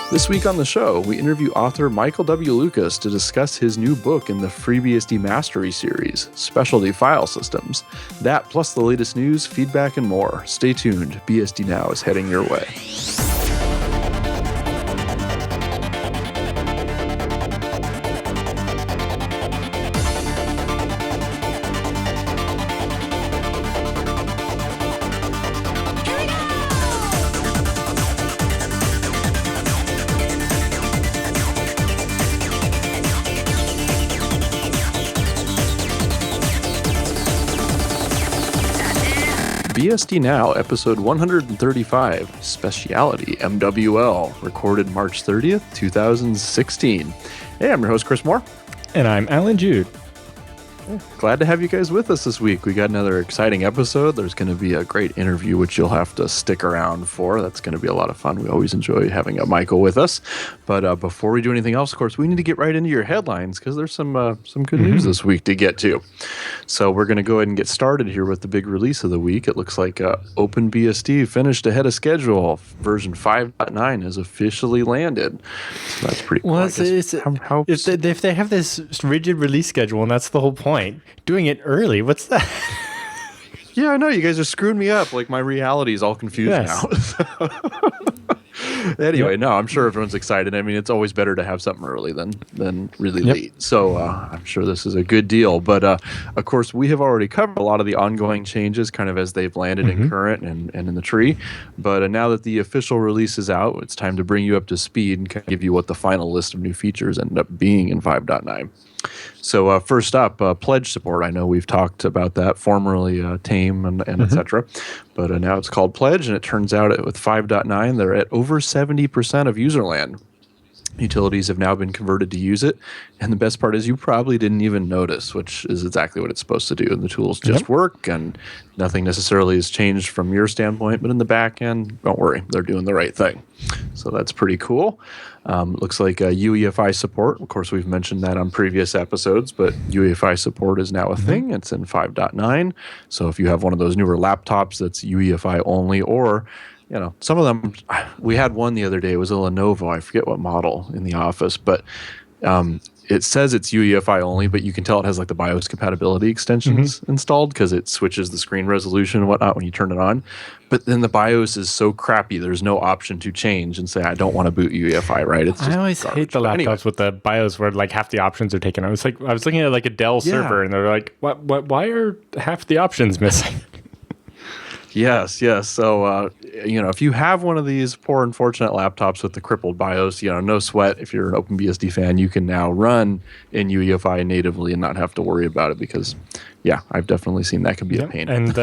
This week on the show, we interview author Michael W. Lucas to discuss his new book in the FreeBSD Mastery series, Specialty Filesystems. That plus the latest news, feedback, and more. Stay tuned. BSD Now is heading your way. BSD Now, episode 135, Speciality MWL, recorded March 30th, 2016. Hey, I'm your host, Chris Moore. And I'm Alan Jude. Glad to have you guys with us this week. We got another exciting episode. There's going to be a great interview, which you'll have to stick around for. That's going to be a lot of fun. We always enjoy having Michael with us. But before we do anything else, of course, we need to get right into your headlines because there's some good news this week to get to. So we're going to go ahead and get started here with the big release of the week. It looks like OpenBSD finished ahead of schedule. Version 5.9 has officially landed. So that's pretty cool. Well, if they have this rigid release schedule, and that's the whole point, doing it early, what's that? Yeah, I know. You guys are screwing me up. Like, my reality is all confused now. Anyway, no, I'm sure everyone's excited. I mean, it's always better to have something early than really late. So I'm sure this is a good deal. But, of course, we have already covered a lot of the ongoing changes kind of as they've landed in current and in the tree. But now that the official release is out, it's time to bring you up to speed and kind of give you what the final list of new features end up being in 5.9. So first up, pledge support. I know we've talked about that, formerly Tame and et cetera, but now it's called Pledge, and it turns out with 5.9, they're at over 70% of userland. Utilities have now been converted to use it, and the best part is you probably didn't even notice, which is exactly what it's supposed to do. And the tools just work, and nothing necessarily has changed from your standpoint, but in the back end, don't worry, they're doing the right thing. So that's pretty cool. Looks like UEFI support. Of course, we've mentioned that on previous episodes, but UEFI support is now a thing. It's in 5.9. So if you have one of those newer laptops that's UEFI only, or some of them, we had one the other day. It was a Lenovo. I forget what model in the office, but it says it's UEFI only, but you can tell it has like the BIOS compatibility extensions installed because it switches the screen resolution and whatnot when you turn it on. But then the BIOS is so crappy, there's no option to change and say, I don't want to boot UEFI, right? It's just I always hate the laptops with the BIOS where like half the options are taken. I was looking at like a Dell server and they're like, why are half the options missing? Yes. So, if you have one of these poor, unfortunate laptops with the crippled BIOS, no sweat. If you're an OpenBSD fan, you can now run in UEFI natively and not have to worry about it because, I've definitely seen that can be a pain. And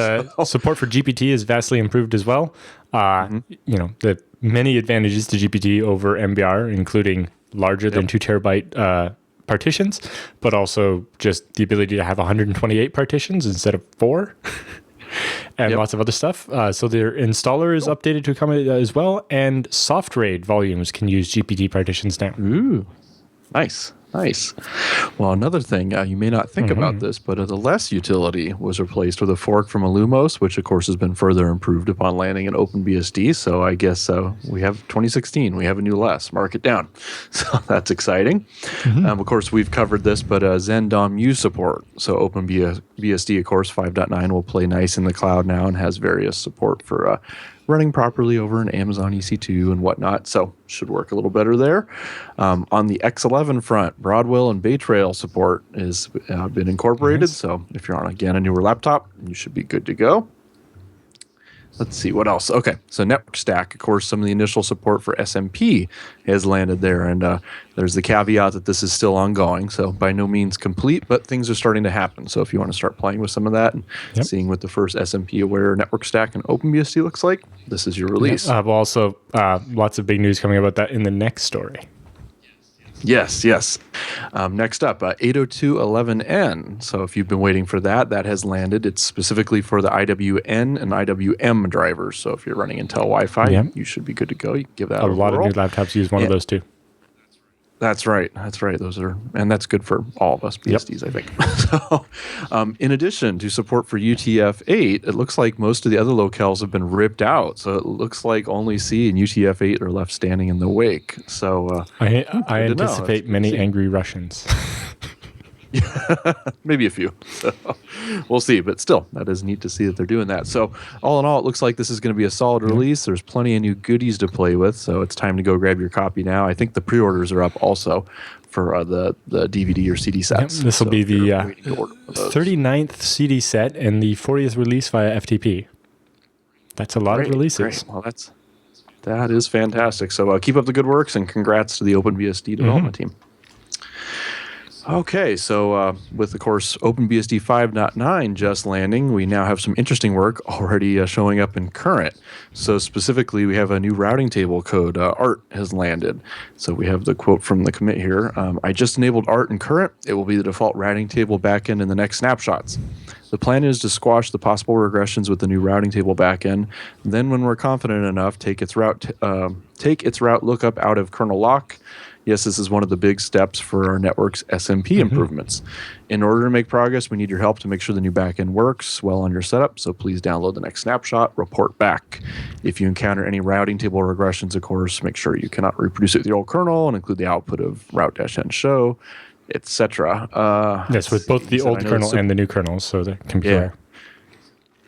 support for GPT is vastly improved as well. The many advantages to GPT over MBR, including larger than 2 terabyte partitions, but also just the ability to have 128 partitions instead of 4. And lots of other stuff. So their installer is updated to accommodate that as well. And soft RAID volumes can use GPT partitions now. Ooh, nice. Well, another thing, you may not think about this, but the less utility was replaced with a fork from Illumos, which of course has been further improved upon landing in OpenBSD. So I guess we have 2016, we have a new less, mark it down. So that's exciting. Of course, we've covered this, but XenDOM-U support. So OpenBSD, of course, 5.9 will play nice in the cloud now and has various support for running properly over an Amazon EC2 and whatnot, so should work a little better there. On the X11 front, Broadwell and Bay Trail support has been incorporated, so if you're on, again, a newer laptop, you should be good to go. Let's see, what else? Okay, so network stack, of course, some of the initial support for SMP has landed there, and there's the caveat that this is still ongoing, so by no means complete, but things are starting to happen. So if you want to start playing with some of that and seeing what the first SMP-aware network stack and OpenBSD looks like, this is your release. Also, lots of big news coming about that in the next story. Yes. Next up, 802.11n. So if you've been waiting for that, that has landed. It's specifically for the IWN and IWM drivers. So if you're running Intel Wi-Fi, you should be good to go. You can give that a lot of new laptops use one of those too. That's right. That's right. And that's good for all of us BSDs, I think. So, in addition to support for UTF-8, it looks like most of the other locales have been ripped out. So it looks like only C and UTF-8 are left standing in the wake. So I good to know. That's anticipate good to many see. angry Russians. Maybe a few. So we'll see. But still, that is neat to see that they're doing that. So all in all, it looks like this is going to be a solid release. There's plenty of new goodies to play with. So it's time to go grab your copy now. I think the pre-orders are up also for the DVD or CD sets. This will be the 39th CD set and the 40th release via FTP. That's a lot of releases. Great. Well, that is fantastic. So keep up the good works and congrats to the OpenBSD development team. Okay, so with, of course, OpenBSD 5.9 just landing, we now have some interesting work already showing up in current. So specifically, we have a new routing table code, ART, has landed. So we have the quote from the commit here. I just enabled ART in current. It will be the default routing table backend in the next snapshots. The plan is to squash the possible regressions with the new routing table backend. Then when we're confident enough, take its route lookup out of kernel lock. Yes, this is one of the big steps for our network's SMP improvements. In order to make progress, we need your help to make sure the new backend works well on your setup, so please download the next snapshot, report back. If you encounter any routing table regressions, of course, make sure you cannot reproduce it with the old kernel and include the output of route-n show, etc. Yes, with both the old kernel and the new kernels, so they compare.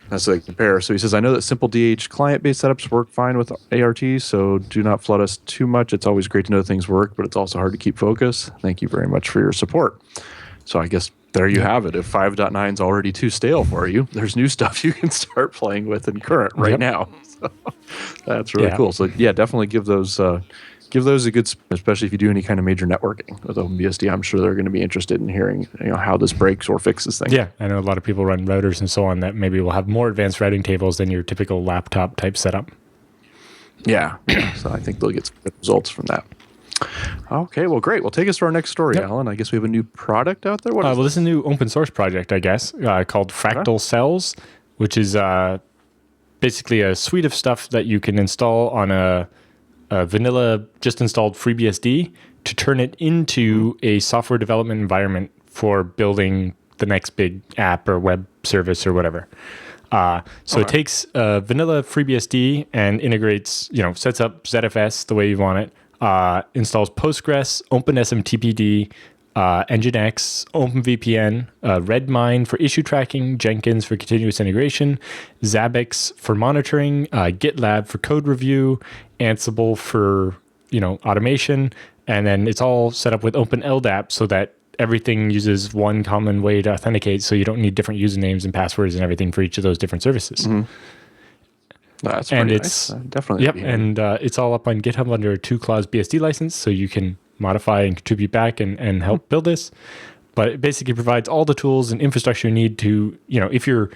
That's so they compare. So he says, I know that simple DH client-based setups work fine with ART, so do not flood us too much. It's always great to know things work, but it's also hard to keep focus. Thank you very much for your support. So I guess there you have it. If 5.9 is already too stale for you, there's new stuff you can start playing with in current right now. So that's really cool. So yeah, definitely give those a good, especially if you do any kind of major networking with OpenBSD. I'm sure they're going to be interested in hearing how this breaks or fixes things. Yeah, I know a lot of people run routers and so on that maybe will have more advanced routing tables than your typical laptop type setup. Yeah. So I think they'll get some good results from that. Okay, well, great. Well, take us to our next story, Alan. I guess we have a new product out there. This is a new open source project, I guess, called Fractal Cells, which is basically a suite of stuff that you can install on a vanilla just installed FreeBSD to turn it into a software development environment for building the next big app or web service or whatever. It takes vanilla FreeBSD and integrates, sets up ZFS the way you want it, installs Postgres, OpenSMTPD, Nginx, OpenVPN, Redmine for issue tracking, Jenkins for continuous integration, Zabbix for monitoring, GitLab for code review, Ansible for automation, and then it's all set up with OpenLDAP so that everything uses one common way to authenticate, so you don't need different usernames and passwords and everything for each of those different services. That's pretty nice. Definitely. Yep, and it's all up on GitHub under a 2-clause BSD license, so you can modify and contribute back and help build this. But it basically provides all the tools and infrastructure you need to, if you're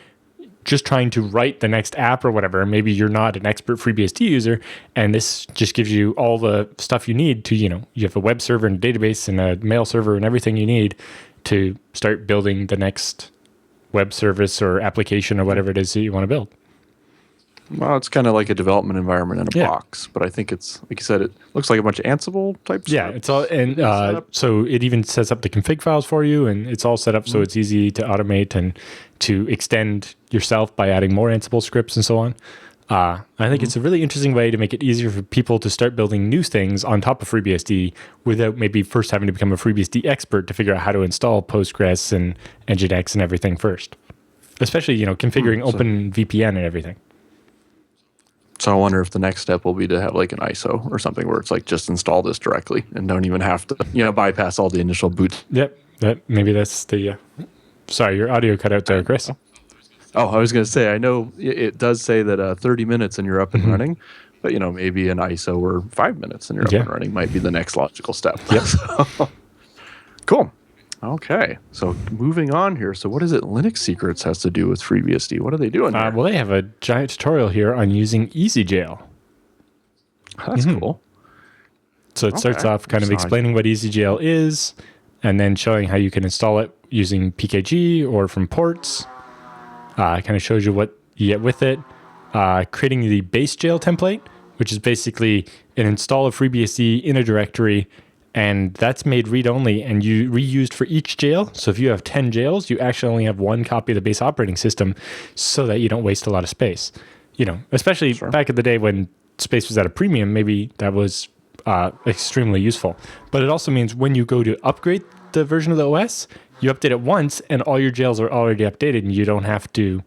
just trying to write the next app or whatever, maybe you're not an expert FreeBSD user, and this just gives you all the stuff you need to, you have a web server and a database and a mail server and everything you need to start building the next web service or application or whatever it is that you want to build. Well, it's kind of like a development environment in a box, but I think it's, like you said, it looks like a bunch of Ansible type stuff. Yeah, it's all, and so it even sets up the config files for you, and it's all set up so it's easy to automate and to extend yourself by adding more Ansible scripts and so on. I think it's a really interesting way to make it easier for people to start building new things on top of FreeBSD without maybe first having to become a FreeBSD expert to figure out how to install Postgres and Nginx and everything first. Especially, configuring OpenVPN and everything. So I wonder if the next step will be to have like an ISO or something where it's like just install this directly and don't even have to, bypass all the initial boot. Yep. Maybe that's the. Sorry, your audio cut out there, Chris. Oh, I was going to say, I know it does say that 30 minutes and you're up and running, but maybe an ISO or 5 minutes and you're up and running might be the next logical step. Yep. So, cool. Okay, so moving on here. So what is it Linux Secrets has to do with FreeBSD? What are they doing there? Well, they have a giant tutorial here on using EasyJail. That's cool. So it starts off kind of explaining what EasyJail is, and then showing how you can install it using PKG or from ports. It kind of shows you what you get with it. Creating the base jail template, which is basically an install of FreeBSD in a directory, and that's made read-only and you reused for each jail. So if you have 10 jails, you actually only have one copy of the base operating system so that you don't waste a lot of space. Especially back in the day when space was at a premium, maybe that was extremely useful. But it also means when you go to upgrade the version of the OS, you update it once and all your jails are already updated and you don't have to,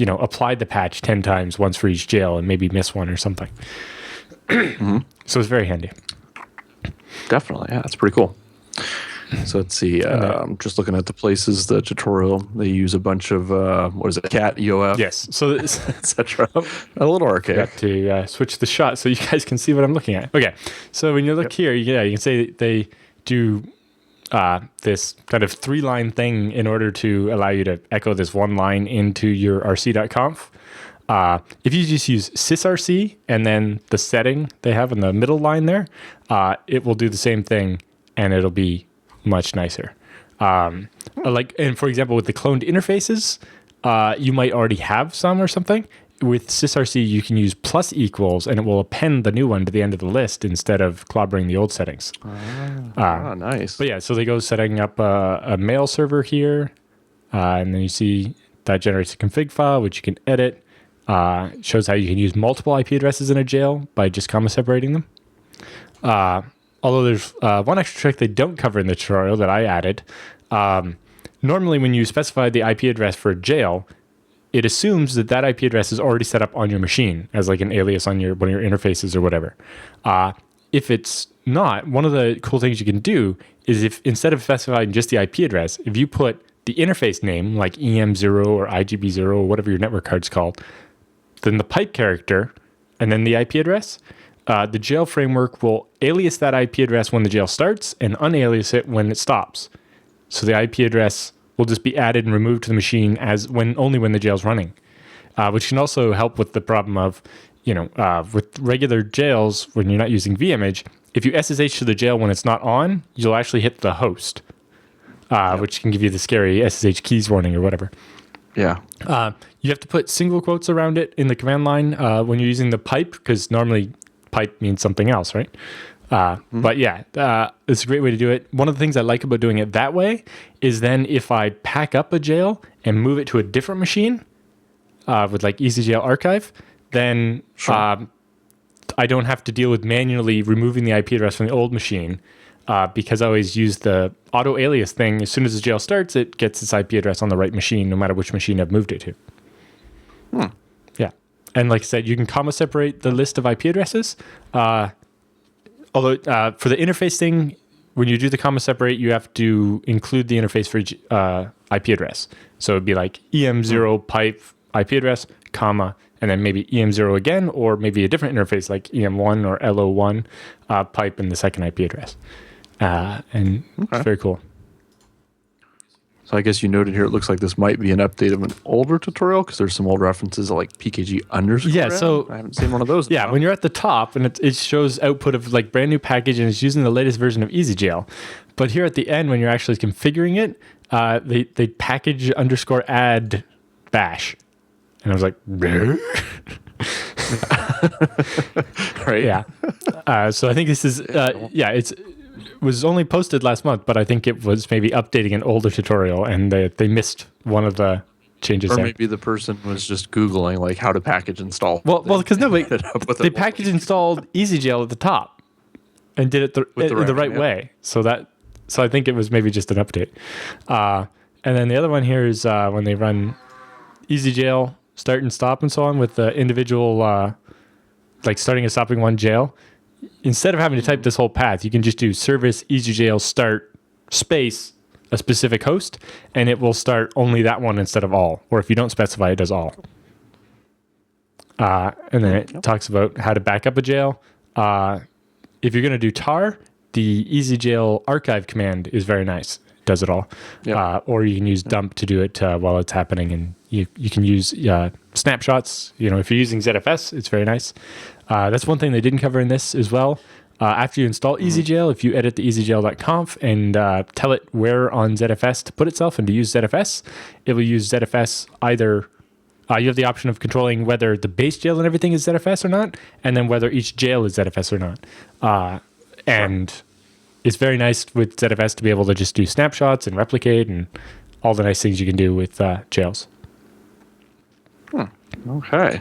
apply the patch 10 times, once for each jail, and maybe miss one or something. So it's very handy. Definitely. Yeah, that's pretty cool. So let's see. I'm just looking at the places, the tutorial. They use a bunch of, cat, EOF? Yes. So etc. A little archaic. To switch the shot so you guys can see what I'm looking at. Okay. So when you look here, you can say they do this kind of 3-line thing in order to allow you to echo this one line into your rc.conf. If you just use sysrc and then the setting they have in the middle line there, it will do the same thing and it'll be much nicer. And for example, with the cloned interfaces, you might already have some or something. With sysrc, you can use plus equals and it will append the new one to the end of the list instead of clobbering the old settings. Nice. But yeah, so they go setting up a mail server here, and then you see that generates a config file, which you can edit. Shows how you can use multiple IP addresses in a jail by just comma separating them. Although there's one extra trick they don't cover in the tutorial that I added. Normally when you specify the IP address for a jail, it assumes that IP address is already set up on your machine as like an alias on one of your interfaces or whatever. If it's not, one of the cool things you can do is if instead of specifying just the IP address, if you put the interface name like EM0 or IGB0 or whatever your network card's called, then the pipe character, and then the IP address, the jail framework will alias that IP address when the jail starts and unalias it when it stops. So the IP address will just be added and removed to the machine only when the jail's running, which can also help with the problem of, with regular jails when you're not using vimage, if you SSH to the jail when it's not on, you'll actually hit the host, which can give you the scary SSH keys warning or whatever. Yeah. You have to put single quotes around it in the command line when you're using the pipe, because normally pipe means something else, right? But yeah, it's a great way to do it. One of the things I like about doing it that way is then if I pack up a jail and move it to a different machine with like EasyJail archive, then I don't have to deal with manually removing the IP address from the old machine because I always use the auto alias thing. As soon as the jail starts, it gets its IP address on the right machine, no matter which machine I've moved it to. Yeah. And like I said, you can comma separate the list of IP addresses. Although for the interface thing, when you do the comma separate, you have to include the interface for each IP address. So it'd be like EM0 pipe IP address, comma, and then maybe EM0 again, or maybe a different interface like EM1 or LO1 pipe in the second IP address. And it's very cool. So I guess you noted here, it looks like this might be an update of an older tutorial because there's some old references like PKG underscore. Yeah, so I haven't seen one of those. Yeah, when you're at the top and it shows output of like brand new package and it's using the latest version of EasyJail. But here at the end, when you're actually configuring it, they package underscore add bash. And I was like, right? Yeah. So I think this is, was only posted last month, but I think it was maybe updating an older tutorial and they missed one of the changes. Or maybe the person was just Googling like how to package install. Well, because they package installed EasyJail at the top and did it the right way. So I think it was maybe just an update. And then the other one here is when they run EasyJail start and stop and so on with the individual, like starting and stopping one jail. Instead of having to type this whole path, you can just do service EasyJail start space a specific host, and it will start only that one instead of all. Or if you don't specify, it does all. And then it talks about how to back up a jail. If you're going to do tar, the EasyJail archive command is very nice. It does it all. Yep. Or you can use dump to do it while it's happening, and you can use snapshots. If you're using ZFS, it's very nice. That's one thing they didn't cover in this as well. After you install EasyJail, if you edit the easyjail.conf and tell it where on ZFS to put itself and to use ZFS, it will use ZFS either. You have the option of controlling whether the base jail and everything is ZFS or not, and then whether each jail is ZFS or not. And it's very nice with ZFS to be able to just do snapshots and replicate and all the nice things you can do with jails. Okay.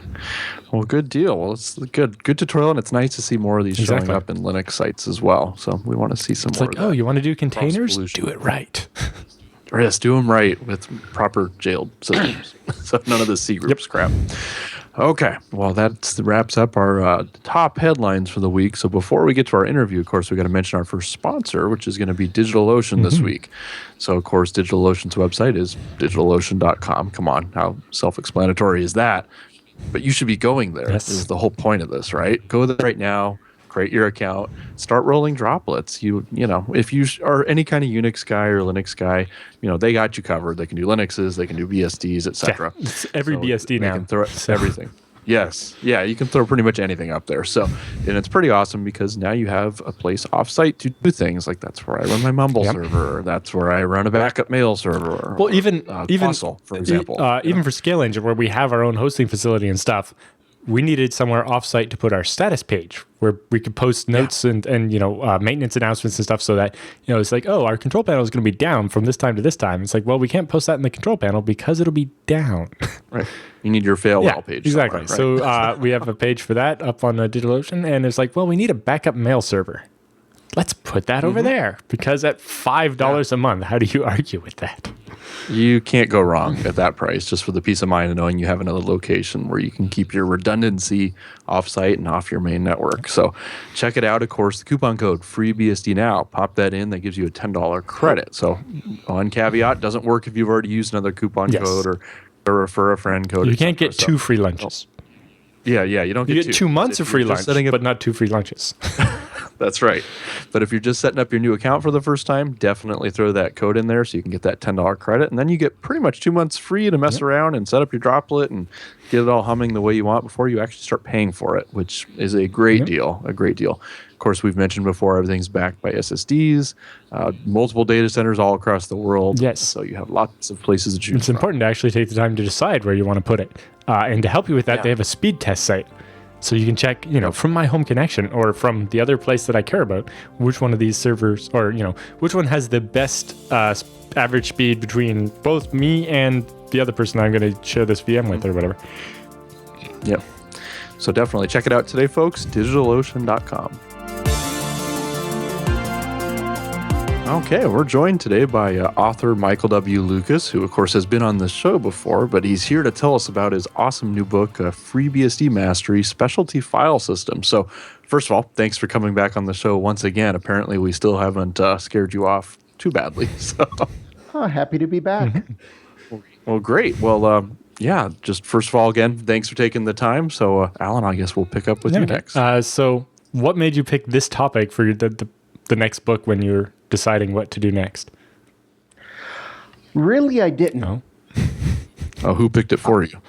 Well, good deal. Well, it's good tutorial, and it's nice to see more of these showing up in Linux sites as well. So we want to see some more of that. Oh, you want to do containers? Do it right. Yes, do them right with proper jailed systems. So none of the C groups crap. Okay, well, that wraps up our top headlines for the week. So before we get to our interview, of course, we got to mention our first sponsor, which is going to be DigitalOcean this week. So, of course, DigitalOcean's website is digitalocean.com. Come on, how self-explanatory is that? But you should be going there. Yes. Is the whole point of this, right? Go there right now. Create your account, start rolling droplets. You know, if you are any kind of Unix guy or Linux guy, you know, they got you covered. They can do Linuxes, they can do BSDs, etc. Yeah, it's every BSD now. They can throw everything. Yes. Yeah, you can throw pretty much anything up there. So, and it's pretty awesome because now you have a place offsite to do things like that's where I run my Mumble server, or that's where I run a backup mail server. Well, even Fossil, for example. Even for Scale Engine, where we have our own hosting facility and stuff, we needed somewhere offsite to put our status page where we could post notes and maintenance announcements and stuff, so that, you know, it's like, oh, our control panel is going to be down from this time to this time. It's like, well, we can't post that in the control panel because it'll be down. Right. You need your fail well page. Exactly. Right? So we have a page for that up on DigitalOcean, and it's like, well, we need a backup mail server. Let's put that over there, because at $5 a month, how do you argue with that? You can't go wrong at that price, just for the peace of mind of knowing you have another location where you can keep your redundancy offsite and off your main network. So check it out. Of course, the coupon code FreeBSD Now. Pop that in. That gives you a $10 credit. So one caveat, doesn't work if you've already used another coupon code or refer a friend code. You can't get 2 free lunches. Yeah, you don't get 2. You get 2 months of free lunch, but not 2 free lunches. That's right. But if you're just setting up your new account for the first time, definitely throw that code in there so you can get that $10 credit. And then you get pretty much 2 months free to mess around and set up your droplet and get it all humming the way you want before you actually start paying for it, which is a great deal, a great deal. Of course, we've mentioned before, everything's backed by SSDs, multiple data centers all across the world. Yes. So you have lots of places to choose It's important to actually take the time to decide where you want to put it. And to help you with that, they have a speed test site. So you can check, you know, from my home connection or from the other place that I care about, which one of these servers, or, you know, which one has the best average speed between both me and the other person I'm going to share this VM with or whatever. Yep. So definitely check it out today, folks. DigitalOcean.com. Okay, we're joined today by author Michael W. Lucas, who, of course, has been on the show before, but he's here to tell us about his awesome new book, FreeBSD Mastery, Specialty Filesystems. So, first of all, thanks for coming back on the show once again. Apparently, we still haven't scared you off too badly. So, happy to be back. Well, great. Well, just first of all, again, thanks for taking the time. So, Alan, I guess we'll pick up with you next. So, what made you pick this topic for the next book when you're deciding what to do next? Really, I didn't. No. Oh, who picked it for you?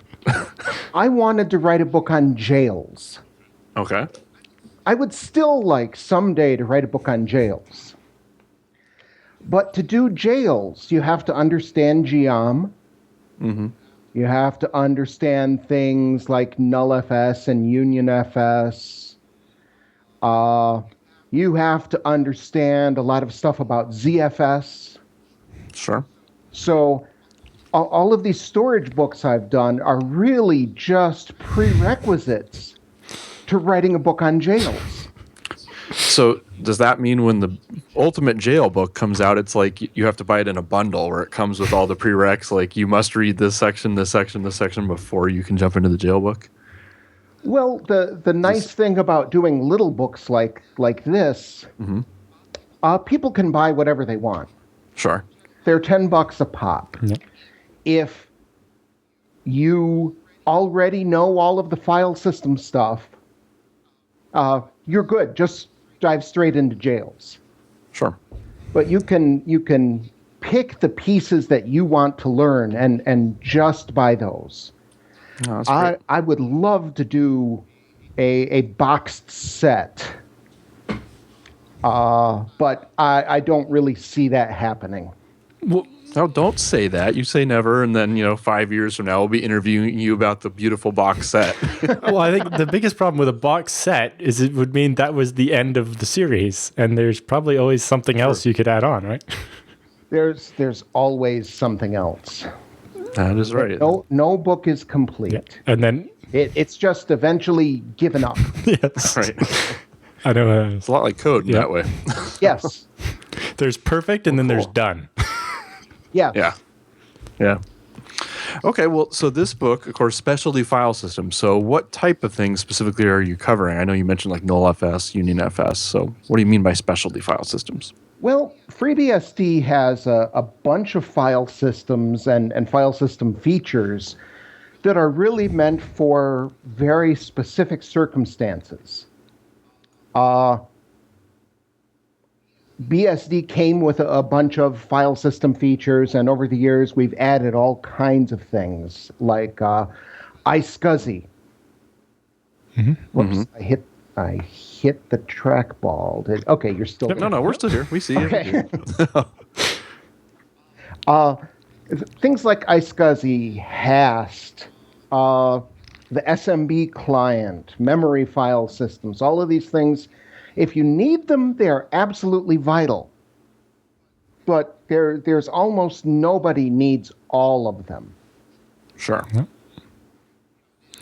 I wanted to write a book on jails. Okay. I would still like someday to write a book on jails. But to do jails, you have to understand geom. Mm-hmm. You have to understand things like nullfs and unionfs. You have to understand a lot of stuff about ZFS. Sure. So all of these storage books I've done are really just prerequisites to writing a book on jails. So does that mean when the ultimate jail book comes out, it's like you have to buy it in a bundle where it comes with all the prereqs, like you must read this section, this section, this section before you can jump into the jail book? Well, the nice thing about doing little books like this, people can buy whatever they want. Sure. They're $10 a pop. Yeah. If you already know all of the file system stuff, you're good. Just dive straight into jails. Sure. But you can pick the pieces that you want to learn and just buy those. Oh, that's great. I would love to do a boxed set, but I don't really see that happening. Well, Oh, don't say that. You say never, and then 5 years from now we'll be interviewing you about the beautiful box set. Well, I think the biggest problem with a box set is it would mean that was the end of the series, and there's probably always something else you could add on, right? There's always something else. That is right. No book is complete. Yeah. And then it's just eventually given up. yes, Right. I know. It's a lot like code in that way. Yes. There's perfect, and then there's done. Yes. Yeah. Okay, well, so this book, of course, Specialty File Systems. So what type of things specifically are you covering? I know you mentioned like nullfs, unionfs. So what do you mean by specialty file systems? Well, FreeBSD has a bunch of file systems and file system features that are really meant for very specific circumstances. BSD came with a bunch of file system features, and over the years we've added all kinds of things like iXsystems. Whoops, I hit the trackball. Okay, you're still there. No, we're still here. We see you. Okay. Things like iXsystems, HAST, the SMB client, memory file systems, all of these things. If you need them, they are absolutely vital. But there's almost nobody needs all of them. Sure.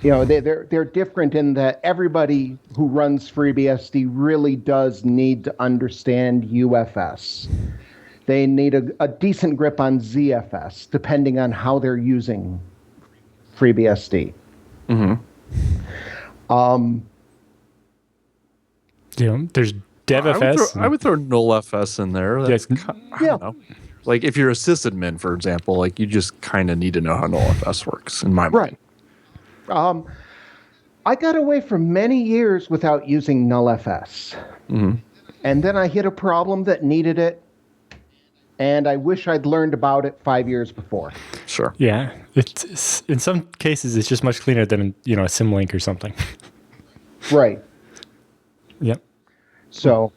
They're different in that everybody who runs FreeBSD really does need to understand UFS. They need a decent grip on ZFS, depending on how they're using FreeBSD. There's DevFS. I would throw nullfs in there. That's I don't know. Like if you're a sysadmin, for example, like you just kind of need to know how nullfs works, in my mind. Right. I got away for many years without using nullfs. And then I hit a problem that needed it, and I wish I'd learned about it 5 years before. Sure. Yeah. It's in some cases, it's just much cleaner than, a symlink or something. Right. Yep. So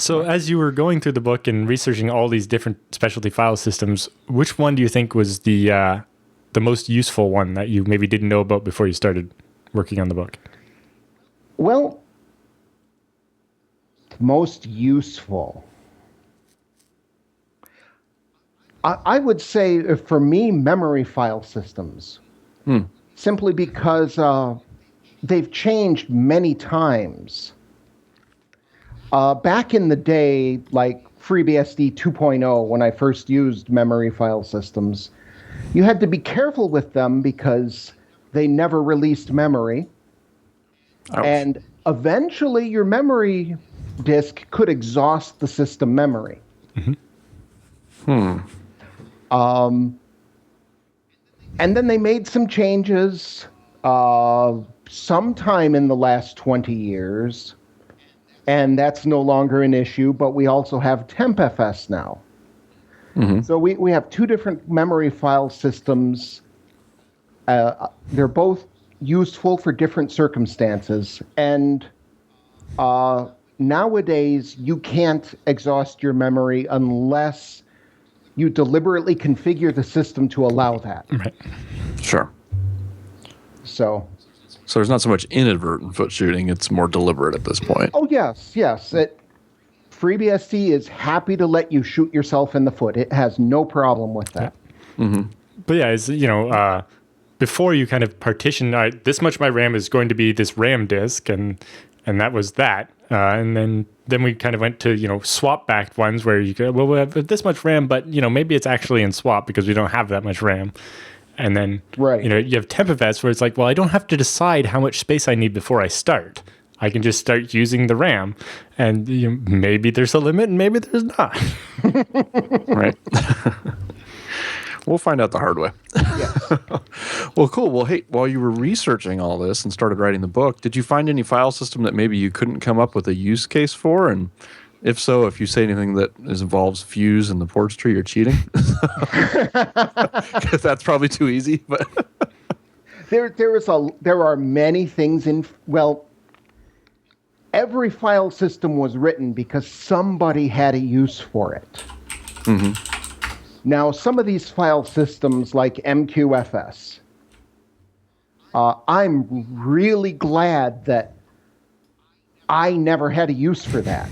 as you were going through the book and researching all these different specialty file systems, which one do you think was the most useful one that you maybe didn't know about before you started working on the book? Well, most useful. I would say, for me, memory file systems. Simply because they've changed many times. Back in the day, like FreeBSD 2.0, when I first used memory file systems, you had to be careful with them because they never released memory. Ouch. And eventually your memory disk could exhaust the system memory. And then they made some changes sometime in the last 20 years, and that's no longer an issue, but we also have tempfs now. So we have two different memory file systems. They're both useful for different circumstances, and nowadays you can't exhaust your memory unless you deliberately configure the system to allow that. Right. Sure. So there's not so much inadvertent foot shooting, it's more deliberate at this point. Oh, yes. FreeBSD is happy to let you shoot yourself in the foot. It has no problem with that. But yeah, as before you kind of partition, this much my RAM is going to be this RAM disk, and that was that. And then we kind of went to, swap backed ones where you go, well, we have this much RAM, but, maybe it's actually in swap because we don't have that much RAM. And then, right. You have tempfs where it's like, well, I don't have to decide how much space I need before I start. I can just start using the RAM, and maybe there's a limit and maybe there's not. Right. We'll find out the hard way. Yes. Well, cool. Well, hey, while you were researching all this and started writing the book, did you find any file system that maybe you couldn't come up with a use case for? And if so, if you say anything that involves fuse and the ports tree, you're cheating. Because that's probably too easy. But there are many things every file system was written because somebody had a use for it. Now, some of these file systems like MQFS, I'm really glad that I never had a use for that.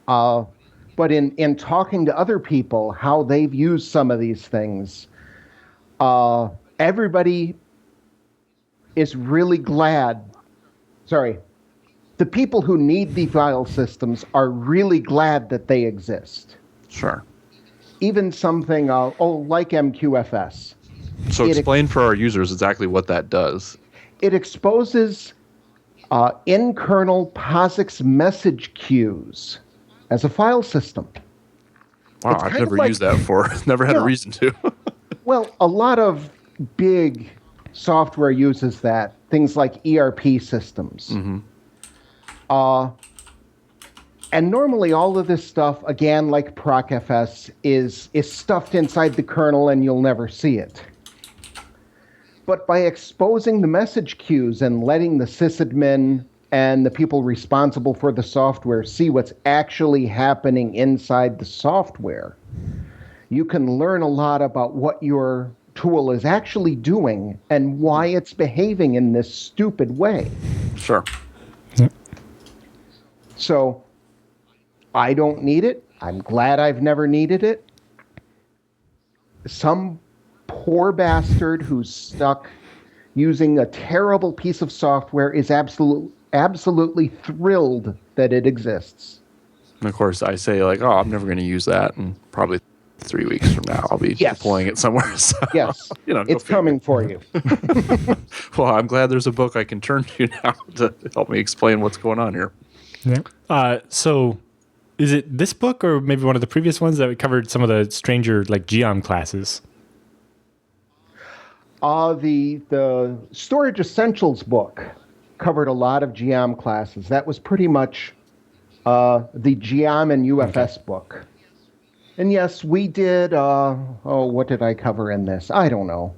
But in talking to other people, how they've used some of these things, everybody is really glad. Sorry. The people who need the file systems are really glad that they exist. Sure. Even something like MQFS. So explain for our users exactly what that does. It exposes in-kernel POSIX message queues as a file system. Wow, I've never used that before. Never had a reason to. Well, a lot of big software uses that. Things like ERP systems. And normally all of this stuff, again, like procfs, is stuffed inside the kernel and you'll never see it. But by exposing the message queues and letting the sysadmin and the people responsible for the software see what's actually happening inside the software, you can learn a lot about what your tool is actually doing and why it's behaving in this stupid way. Sure. So I don't need it. I'm glad I've never needed it. Some poor bastard who's stuck using a terrible piece of software is absolutely thrilled that it exists. And of course, I say like, oh, I'm never going to use that, and probably 3 weeks from now, I'll be deploying it somewhere. So, yes, it's coming for you. Well, I'm glad there's a book I can turn to now to help me explain what's going on here. Yeah. So is it this book or maybe one of the previous ones that covered some of the stranger like geom classes? The Storage Essentials book covered a lot of geom classes. That was pretty much the geom and UFS book. And yes, we did, what did I cover in this? I don't know.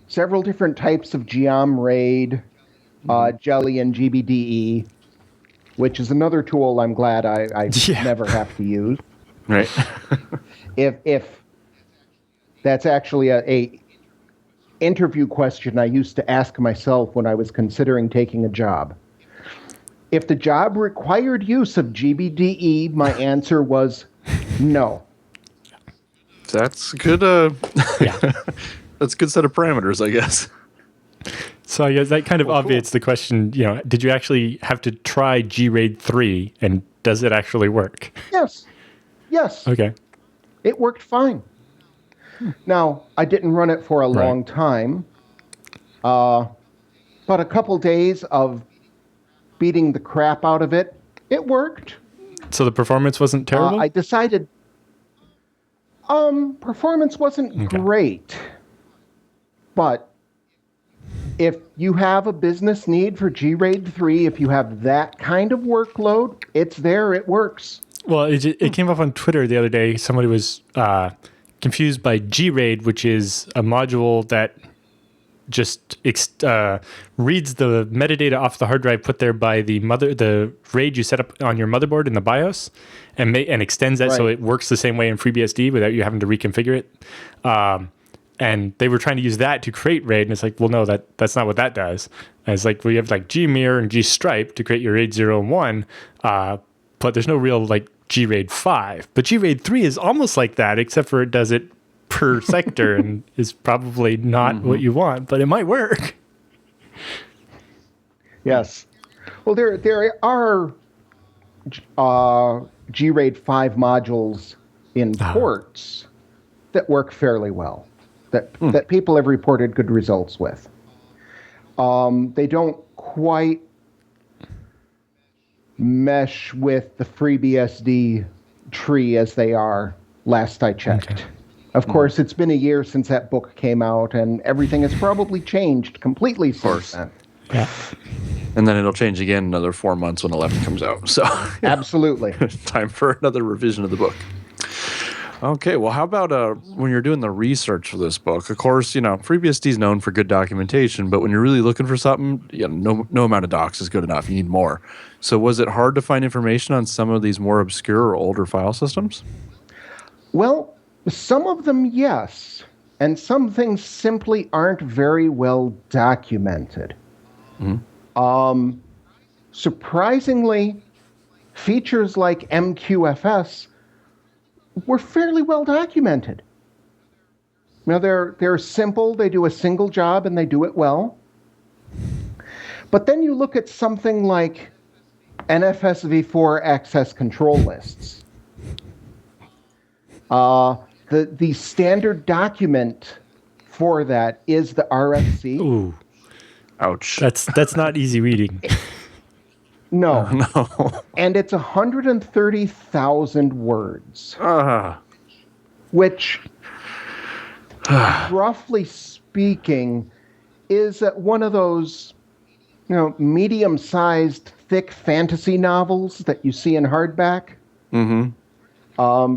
Several different types of geom RAID, Jelly and GBDE, which is another tool I'm glad I never have to use. Right. If that's actually a interview question I used to ask myself when I was considering taking a job. If the job required use of GBDE, my answer was no. That's good. That's a good set of parameters, I guess. So I guess that kind of obviates the question, did you actually have to try GRAID 3 and does it actually work? Yes. Okay. It worked fine. Now, I didn't run it for a long time, but a couple days of beating the crap out of it, it worked. So the performance wasn't terrible? I decided performance wasn't great, but if you have a business need for GRAID 3, if you have that kind of workload, it's there, it works. Well, it came up on Twitter the other day. Somebody was confused by GRAID, which is a module that just reads the metadata off the hard drive put there by the RAID you set up on your motherboard in the BIOS, and extends that so it works the same way in FreeBSD without you having to reconfigure it. And they were trying to use that to create RAID, and it's like, well, no, that's not what that does. And it's like, we have like gmirror and gstripe to create your RAID 0 and 1, but there's no real like GRAID 5. But GRAID 3 is almost like that, except for it does it per sector and is probably not what you want, but it might work. Yes. Well, there are GRAID 5 modules in ports that work fairly well, that people have reported good results with. They don't quite mesh with the FreeBSD tree as they are last I checked. Okay. Of course, it's been a year since that book came out, and everything has probably changed completely since then. Yeah. And then it'll change again in another 4 months when 11 comes out. So absolutely. Time for another revision of the book. Okay, well, how about when you're doing the research for this book? Of course, FreeBSD is known for good documentation, but when you're really looking for something, no amount of docs is good enough. You need more. So was it hard to find information on some of these more obscure or older file systems? Well, some of them, yes. And some things simply aren't very well documented. Surprisingly, features like MQFS were fairly well documented. They're simple, they do a single job, and they do it well. But then you look at something like NFSv4 access control lists. The standard document for that is the RFC. Ooh, Ouch. that's not easy reading. No. No. And it's 130,000 words, which, roughly speaking, is one of those, medium-sized, thick fantasy novels that you see in hardback.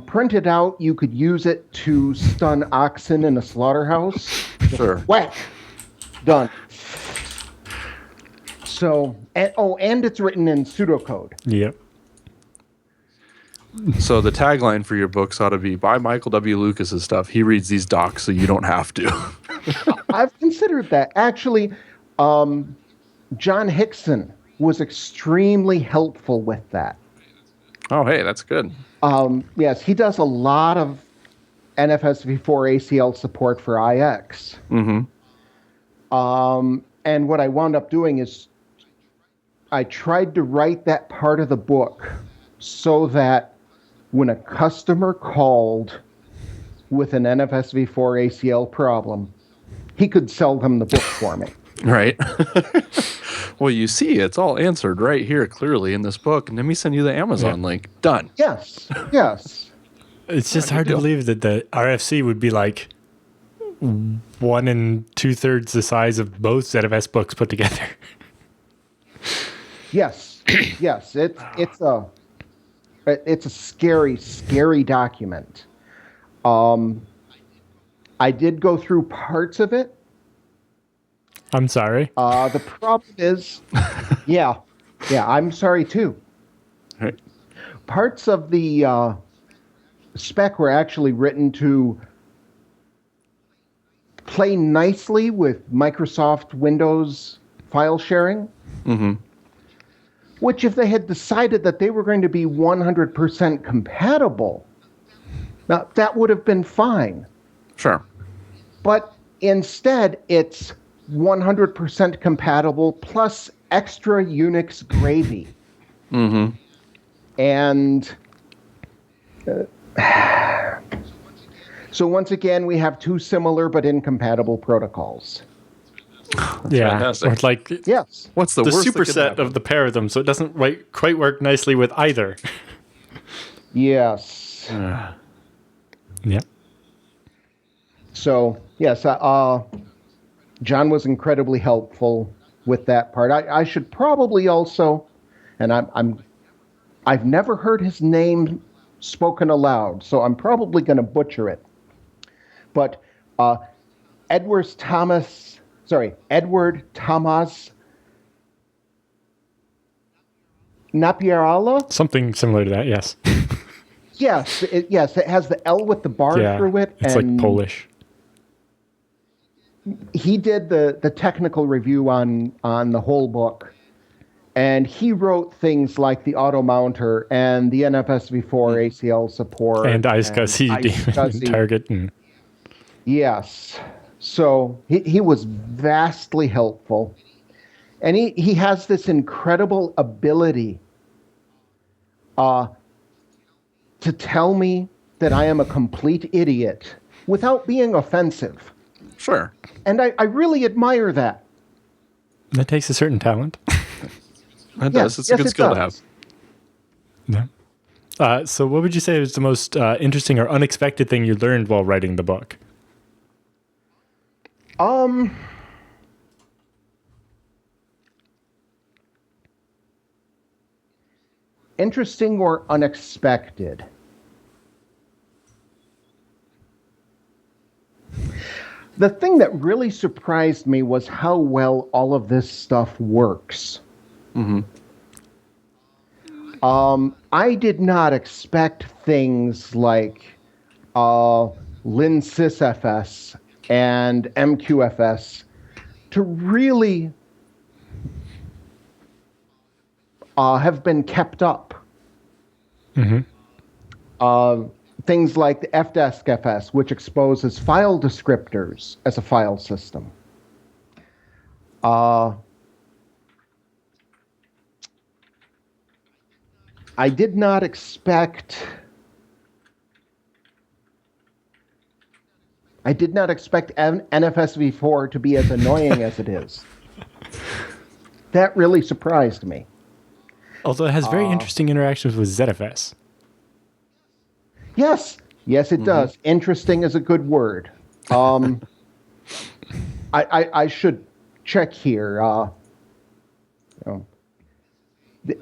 Printed out, you could use it to stun oxen in a slaughterhouse. Sure. Whack! Done. So, and it's written in pseudocode. Yep. So the tagline for your books ought to be, buy Michael W. Lucas's stuff. He reads these docs so you don't have to. I've considered that. Actually, John Hickson was extremely helpful with that. Oh, hey, that's good. Yes, he does a lot of NFSv4 ACL support for iX. And what I wound up doing is I tried to write that part of the book so that when a customer called with an NFSv4 ACL problem, he could sell them the book for me. Right. Well, you see, it's all answered right here clearly in this book. And let me send you the Amazon link. Done. Yes. It's just hard to believe that the RFC would be like 1 2/3 the size of both ZFS books put together. Yes. It's a scary document. I did go through parts of it. I'm sorry. The problem is, yeah, I'm sorry too. Right. Parts of the spec were actually written to play nicely with Microsoft Windows file sharing. Which, if they had decided that they were going to be 100% compatible, now that would have been fine. Sure. But instead, it's 100% compatible plus extra Unix gravy. And so once again, we have two similar but incompatible protocols. Fantastic. Or like Yes. What's the the worst that could superset happen? of the pair of them, so it doesn't quite work nicely with either. Yes. Yeah. So yes, John was incredibly helpful with that part. I should probably also, and I've never heard his name spoken aloud, so I'm probably going to butcher it. But Edward Thomas Napiarala? Something similar to that, yes. Yes, it has the L with the bar through it. It's like Polish. He did the technical review on the whole book, and he wrote things like the auto mounter and the NFSv4 ACL support And iXsystems, iXsystems. Target. And Yes. So he was vastly helpful. And he has this incredible ability to tell me that I am a complete idiot without being offensive. Sure. And I really admire that. that takes a certain talent. That does. It's a good skill to have. Yeah. So what would you say was the most interesting or unexpected thing you learned while writing the book? Interesting or unexpected? The thing that really surprised me was how well all of this stuff works. I did not expect things like LinSysFS and MQFS to really have been kept up. Things like the FDeskFS, which exposes file descriptors as a file system. I did not expect NFSv4 to be as annoying as it is. That really surprised me. Although it has very interesting interactions with ZFS. Yes, it does. Interesting is a good word. I should check here.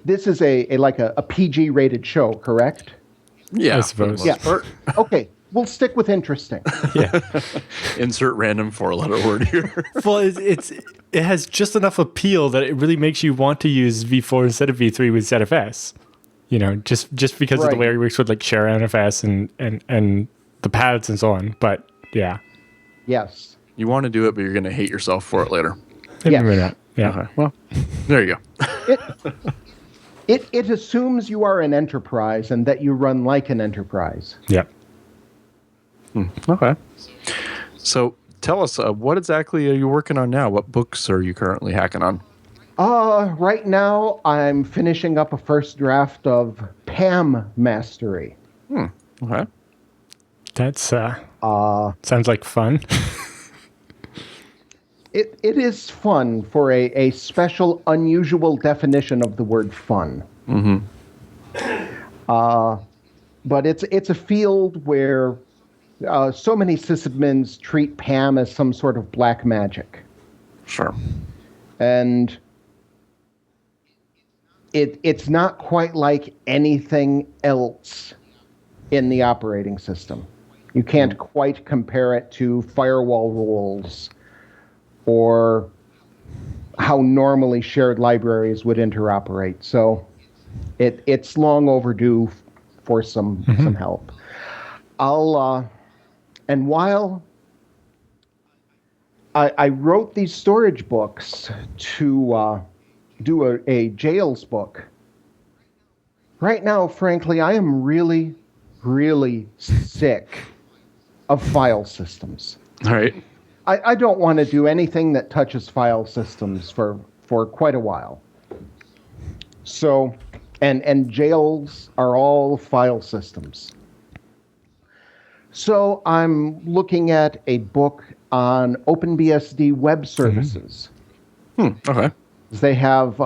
This is a PG-rated show, correct? Yeah, I suppose. Yeah. Okay, we'll stick with interesting. Yeah. Insert random 4-letter word here. Well, it has just enough appeal that it really makes you want to use V4 instead of V3 with ZFS. Just because of the way it works with like share NFS and the paths and so on. But yeah. Yes. You want to do it, but you're going to hate yourself for it later. Yes. Yeah. Okay. Well, there you go. It assumes you are an enterprise and that you run like an enterprise. Yeah. Okay. So tell us, what exactly are you working on now? What books are you currently hacking on? Right now, I'm finishing up a first draft of PAM Mastery. Okay. That's sounds like fun. It is fun for a special, unusual definition of the word fun. But it's a field where so many sysadmins treat PAM as some sort of black magic. Sure. And it's not quite like anything else in the operating system. You can't quite compare it to firewall rules or how normally shared libraries would interoperate. So it's long overdue for some help. And while I wrote these storage books to do a jails book, right now, frankly, I am really, really sick of file systems. All right. I don't want to do anything that touches file systems for quite a while. So, and jails are all file systems. So I'm looking at a book on OpenBSD web services. Okay. They have,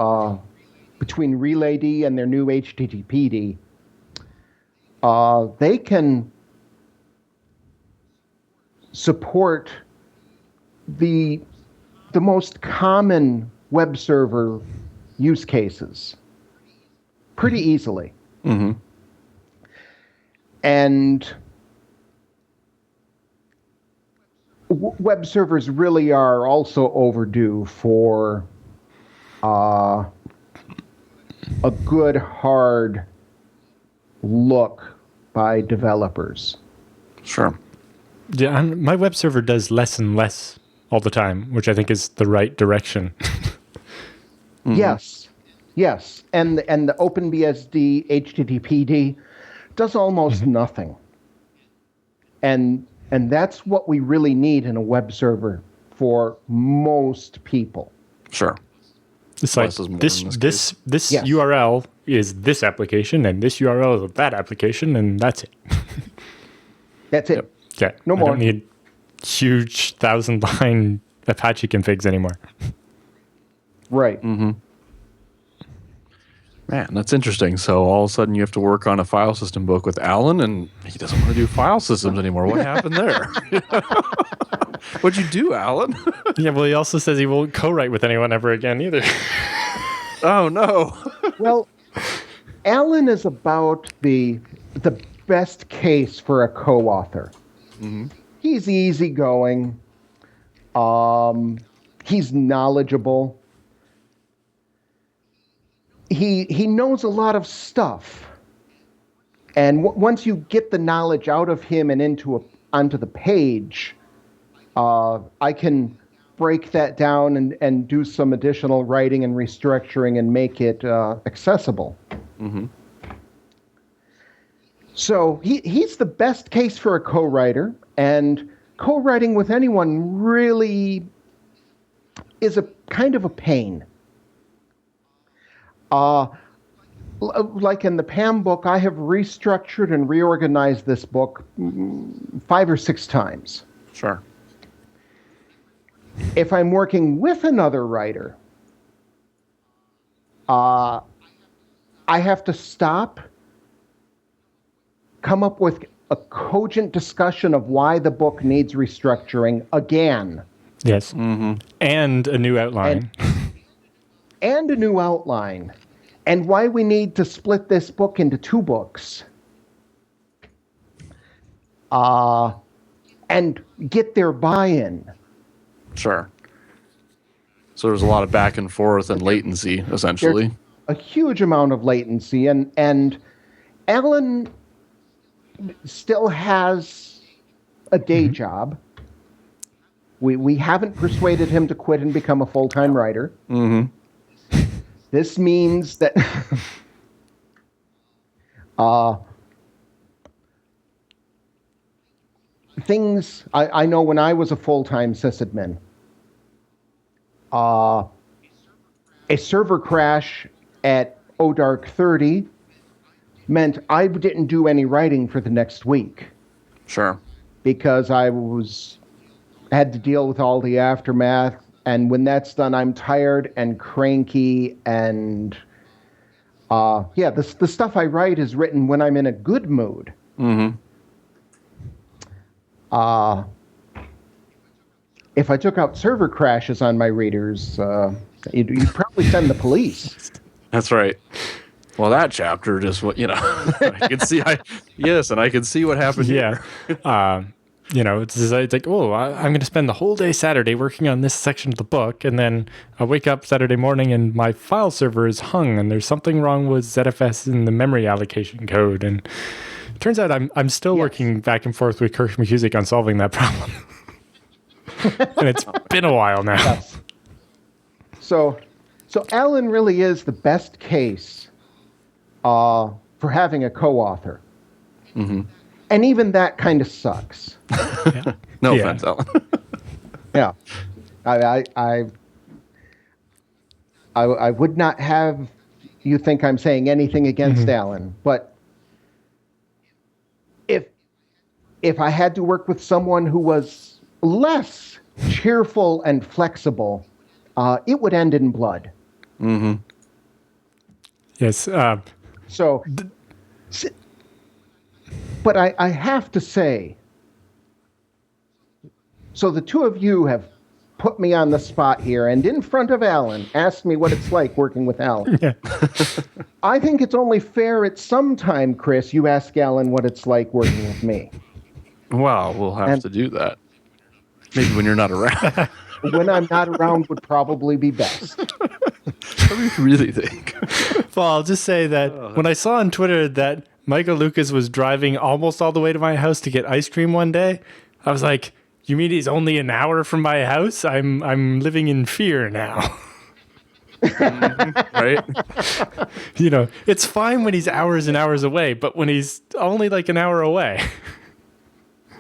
between RelayD and their new HTTPD, they can support the most common web server use cases pretty easily. And web servers really are also overdue for a good hard look by developers. Sure. Yeah, my web server does less and less all the time, which I think is the right direction. Yes. And the OpenBSD HTTPD does almost nothing. And that's what we really need in a web server for most people. Sure. It's like this Yes. URL is this application, and this URL is that application, and that's it. That's it. Yep. Yeah. No I more. don't need huge 1,000-line Apache configs anymore. Right. Man, that's interesting. So all of a sudden you have to work on a file system book with Alan, and he doesn't want to do file systems anymore. What happened there? What'd you do, Alan? Yeah, well, he also says he won't co-write with anyone ever again either. Oh, no. Well, Alan is about the best case for a co-author. He's easygoing. He's knowledgeable. He knows a lot of stuff. And once you get the knowledge out of him and onto the page, I can break that down and do some additional writing and restructuring and make it accessible. Mm-hmm. So he's the best case for a co-writer, and co-writing with anyone really is a kind of a pain. Like in the Pam book, I have restructured and reorganized this book 5 or 6 times. Sure. If I'm working with another writer, I have to stop, come up with a cogent discussion of why the book needs restructuring again. Yes. Mm-hmm. And a new outline. And a new outline. And why we need to split this book into 2 books. And get their buy-in. Sure. So there's a lot of back and forth and latency, essentially. There's a huge amount of latency. And Alan still has a day job. We haven't persuaded him to quit and become a full-time writer. Mm-hmm. This means that things, I know when I was a full-time sysadmin, a server crash at ODark 30 meant I didn't do any writing for the next week. Sure. Because I had to deal with all the aftermath. And when that's done, I'm tired and cranky. And the stuff I write is written when I'm in a good mood. Mm-hmm. If I took out server crashes on my readers, you'd probably send the police. That's right. Well, that chapter just, I can see, I can see what happened here. It's like, I'm going to spend the whole day Saturday working on this section of the book, and then I wake up Saturday morning and my file server is hung, and there's something wrong with ZFS in the memory allocation code. And it turns out I'm still working back and forth with Kirk McCusick on solving that problem. And it's been a while now. Yes. So Alan really is the best case for having a co-author. Mm-hmm. And even that kind of sucks. No offense, Alan. Yeah. I would not have you think I'm saying anything against Alan, but if I had to work with someone who was less cheerful and flexible, it would end in blood. Mm-hmm. Yes. But I have to say, so the 2 of you have put me on the spot here and in front of Alan asked me what it's like working with Alan. Yeah. I think it's only fair at some time, Chris, you ask Alan what it's like working with me. Well, we'll have to do that. Maybe when you're not around. When I'm not around would probably be best. What do you really think? Well, I'll just say that when I saw on Twitter that Michael Lucas was driving almost all the way to my house to get ice cream one day, I was like, you mean he's only an hour from my house? I'm living in fear now. Right? It's fine when he's hours and hours away, but when he's only like an hour away.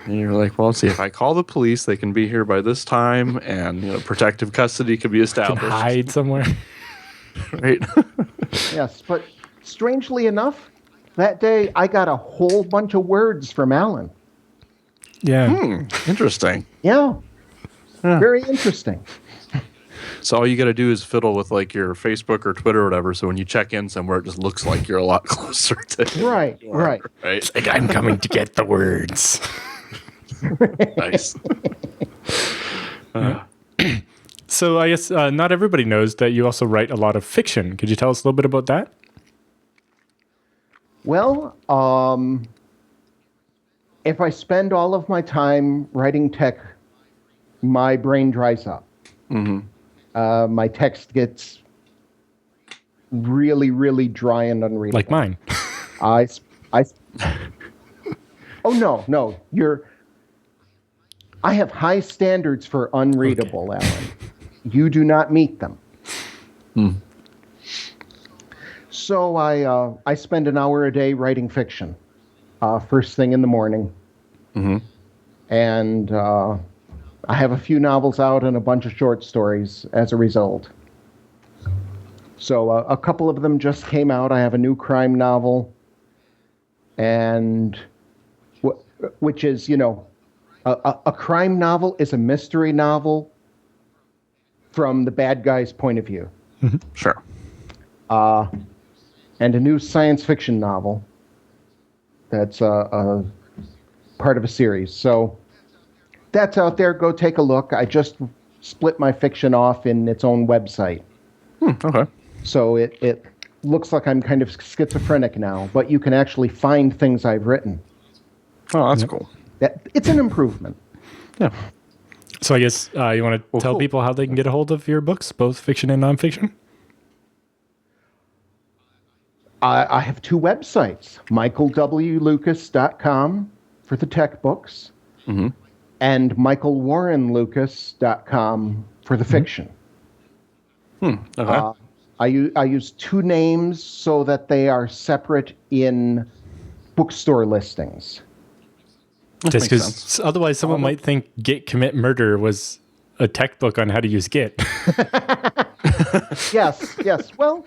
And you're like, well, see, if I call the police, they can be here by this time, and protective custody could be established. Can hide somewhere. Right? Yes, but strangely enough, that day I got a whole bunch of words from Alan. Yeah. Interesting. Yeah. Very interesting. So all you got to do is fiddle with like your Facebook or Twitter or whatever. So when you check in somewhere, it just looks like you're a lot closer to Right. Right. It's like, I'm coming to get the words. Nice. So I guess not everybody knows that you also write a lot of fiction. Could you tell us a little bit about that? Well, if I spend all of my time writing tech my brain dries up. My text gets really, really dry and unreadable. Like mine. I oh no, I have high standards for unreadable, Alan. You do not meet them. So I spend an hour a day writing fiction, first thing in the morning, and I have a few novels out and a bunch of short stories as a result. So a couple of them just came out. I have a new crime novel, and which is, a crime novel is a mystery novel from the bad guy's point of view. Sure. And a new science fiction novel that's a part of a series. So that's out there. Go take a look. I just split my fiction off in its own website. Okay. So it looks like I'm kind of schizophrenic now, but you can actually find things I've written. Oh, that's cool. It's an improvement. Yeah. So I guess you want to tell cool. people how they can get a hold of your books, both fiction and nonfiction? I have two websites, michaelwlucas.com for the tech books, and michaelwarrenlucas.com for the fiction. Okay. I use two names so that they are separate in bookstore listings. Just makes because otherwise someone might think Git Commit Murder was a tech book on how to use Git. Yes. Well,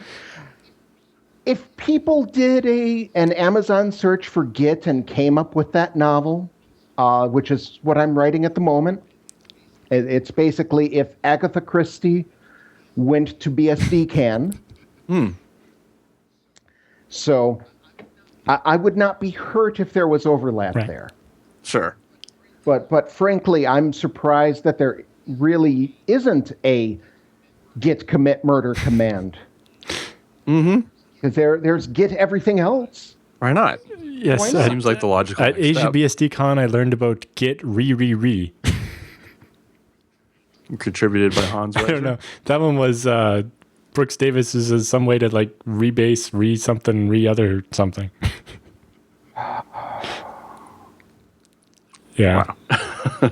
if people did an Amazon search for Git and came up with that novel, which is what I'm writing at the moment, it's basically if Agatha Christie went to BSD Can. So I would not be hurt if there was overlap there. Sure. But frankly, I'm surprised that there really isn't a git commit murder command. Because there's git everything else. Why not? Yes. Seems like the logical At next step. AGBSD Con, I learned about Git re. Contributed by Hans Weiser. I don't know. That one was Brooks Davis is some way to like rebase, something, other something. Yeah. Wow.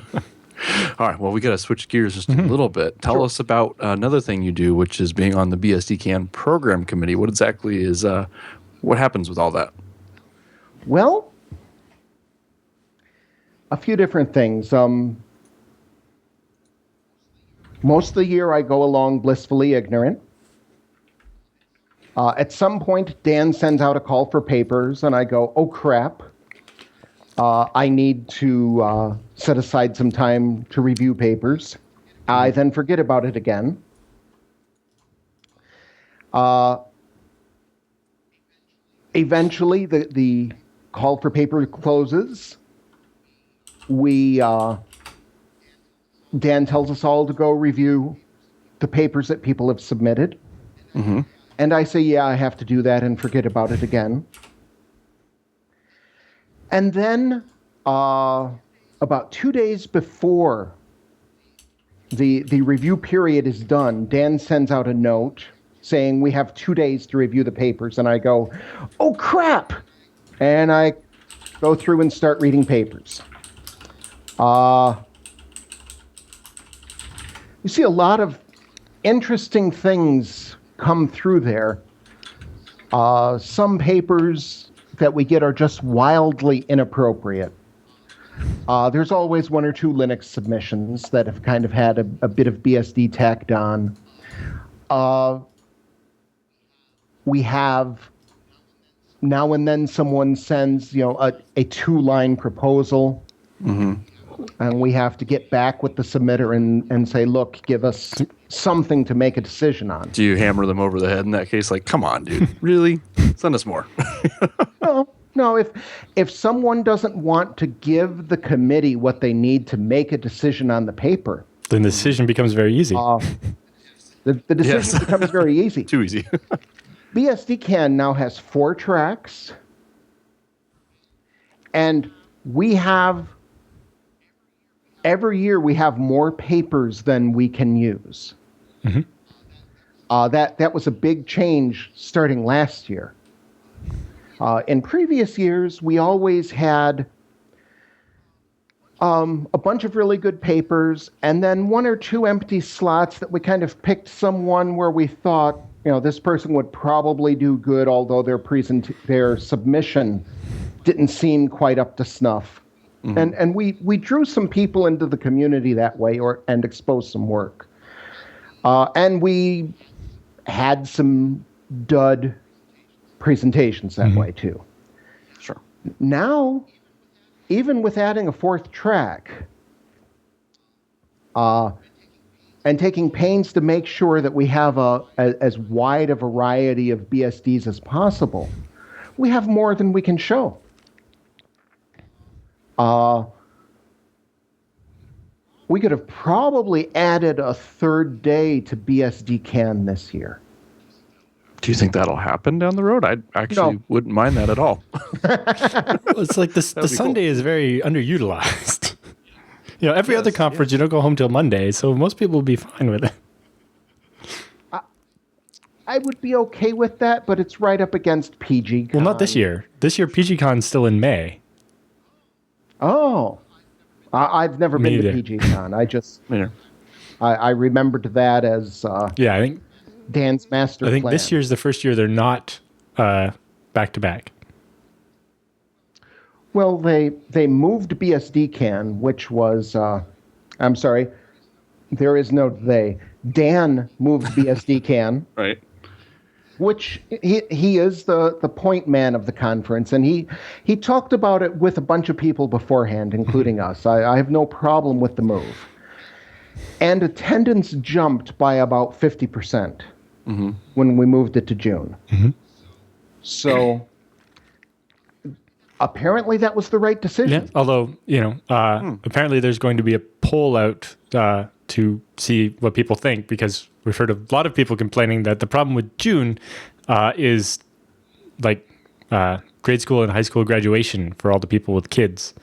All right. Well, we got to switch gears just a little bit. Tell us about another thing you do, which is being on the BSD Can program committee. What exactly is, what happens with all that? Well, a few different things. Most of the year I go along blissfully ignorant. At some point, Dan sends out a call for papers, and I go, oh, crap. I need to set aside some time to review papers. I then forget about it again. Eventually, the call for paper closes. Dan tells us all to go review the papers that people have submitted. And I say, yeah, I have to do that, and forget about it again. And then about 2 days before the review period is done, Dan sends out a note saying we have 2 days to review the papers. And I go, oh, crap. And I go through and start reading papers. You see a lot of interesting things come through there. Some papers that we get are just wildly inappropriate. There's always one or two Linux submissions that have kind of had a bit of BSD tacked on. We have now and then someone sends, a 2-line proposal. And we have to get back with the submitter and say, look, give us something to make a decision on. Do you hammer them over the head in that case? Like, come on, dude. Really? Send us more. No. If someone doesn't want to give the committee what they need to make a decision on the paper, then the decision becomes very easy. The decision becomes very easy. Too easy. BSD Can now has 4 tracks, and we have every year we have more papers than we can use. That was a big change starting last year. In previous years, we always had a bunch of really good papers, and then one or two empty slots that we kind of picked someone where we thought, this person would probably do good, although their submission didn't seem quite up to snuff. And we drew some people into the community that way, and exposed some work. And we had some dud presentations that way too. Sure. Now, even with adding a fourth track, and taking pains to make sure that we have as wide a variety of BSDs as possible, we have more than we can show. We could have probably added a third day to BSD CAN this year. Do you think that'll happen down the road? I actually wouldn't mind that at all. Well, it's like the Sunday is very underutilized. Every other conference, you don't go home till Monday, so most people will be fine with it. I would be okay with that, but it's right up against PGCon. Well, not this year. This year, PGCon's still in May. Oh. I've never been to PGCon. I remembered that as I think Dan's master plan. I think this year's the first year they're not back-to-back. Well, they moved BSD CAN, which was, I'm sorry, there is no they. Dan moved BSD CAN. Right. Which he is the point man of the conference, and he talked about it with a bunch of people beforehand, including us. I have no problem with the move. And attendance jumped by about 50% when we moved it to June. So apparently that was the right decision. Yeah, although, apparently there's going to be a poll out to see what people think, because we've heard a lot of people complaining that the problem with June is like grade school and high school graduation for all the people with kids.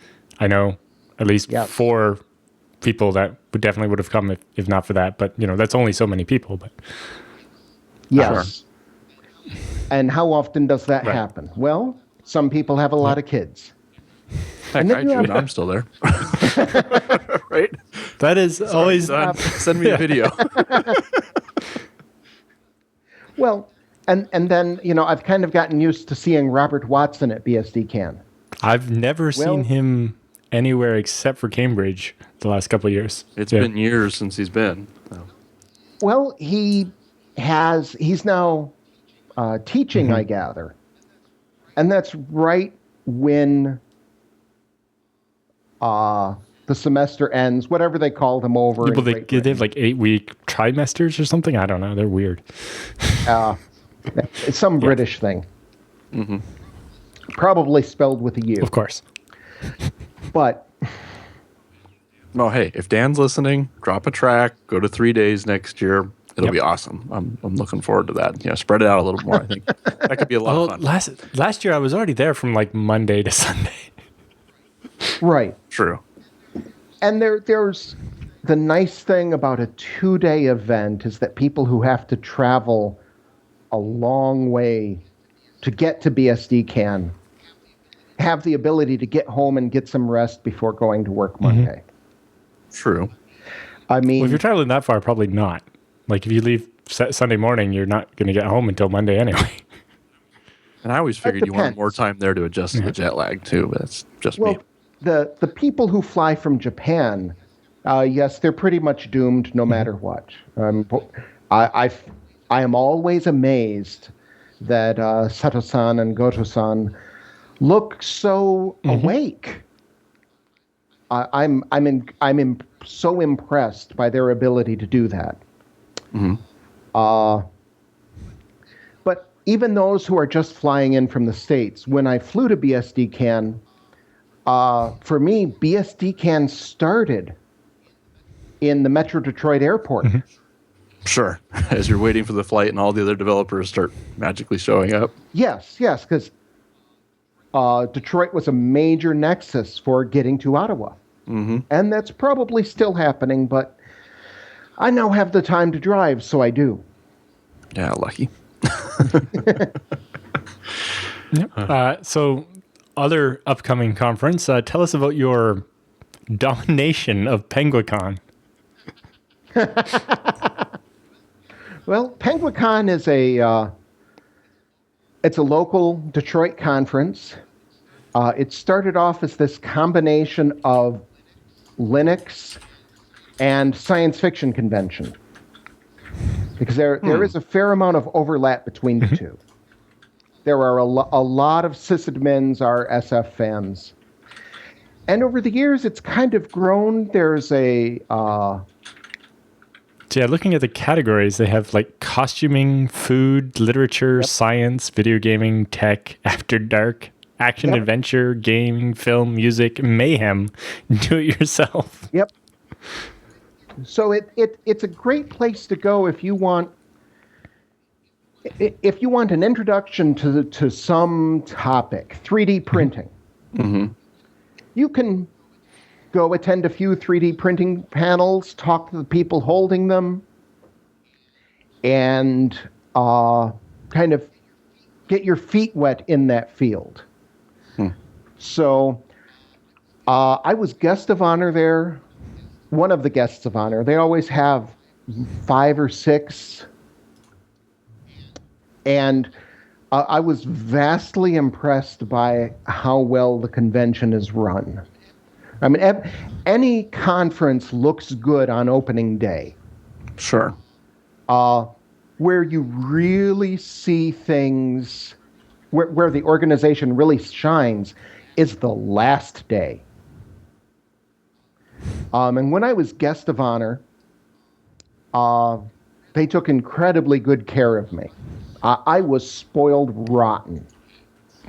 I know at least 4 people that would have come if not for that, but that's only so many people. But yes. Sure. And how often does that happen? Well, some people have a lot of kids. Heck, I'm still there. Right? That is always... Send me a video. Well, and then, I've kind of gotten used to seeing Robert Watson at BSD CAN. I've never seen him anywhere except for Cambridge the last couple of years. It's been years since he's been. So. Well, he's now teaching, I gather. And that's right when the semester ends, whatever they call them over. Well, they have like 8-week trimesters or something. I don't know. They're weird. It's some British thing. Probably spelled with a U. Of course. But... No, hey, if Dan's listening, drop a track, go to 3 days next year. It'll be awesome. I'm looking forward to that. Spread it out a little more. I think that could be a lot of fun. Last year I was already there from like Monday to Sunday. Right. True. And there's the nice thing about a 2-day event is that people who have to travel a long way to get to BSD CAN have the ability to get home and get some rest before going to work Monday. True. I mean... Well, if you're traveling that far, probably not. Like, if you leave Sunday morning, you're not going to get home until Monday anyway. And I always figured you wanted more time there to adjust to the jet lag, too. But that's just me. The people who fly from Japan, yes, they're pretty much doomed no matter what. I am always amazed that Sato-san and Goto-san look so awake. I'm so impressed by their ability to do that. But even those who are just flying in from the States, when I flew to BSD CAN, for me, BSD CAN started in the Metro Detroit airport. Sure. As you're waiting for the flight and all the other developers start magically showing up. Yes, because Detroit was a major nexus for getting to Ottawa. And that's probably still happening, but I now have the time to drive, so I do. Yeah, lucky. Yep. So, other upcoming conference, tell us about your domination of PenguinCon. Well, PenguinCon is it's a local Detroit conference. It started off as this combination of Linux and science fiction convention, because there is a fair amount of overlap between the two. There are a lot of sysadmins are SF fans. And over the years, it's kind of grown. There's a... So yeah, looking at the categories, they have like costuming, food, literature, science, video gaming, tech, after dark, action, adventure, gaming, film, music, mayhem, do-it-yourself. Yep. So it's a great place to go if you want an introduction to some topic, 3D printing. You can go attend a few 3D printing panels, talk to the people holding them, and kind of get your feet wet in that field. So I was guest of honor there, one of the guests of honor. They always have 5 or 6. And I was vastly impressed by how well the convention is run. I mean, any conference looks good on opening day. Sure. Where you really see things, where the organization really shines, is the last day. And when I was guest of honor, they took incredibly good care of me. I was spoiled rotten.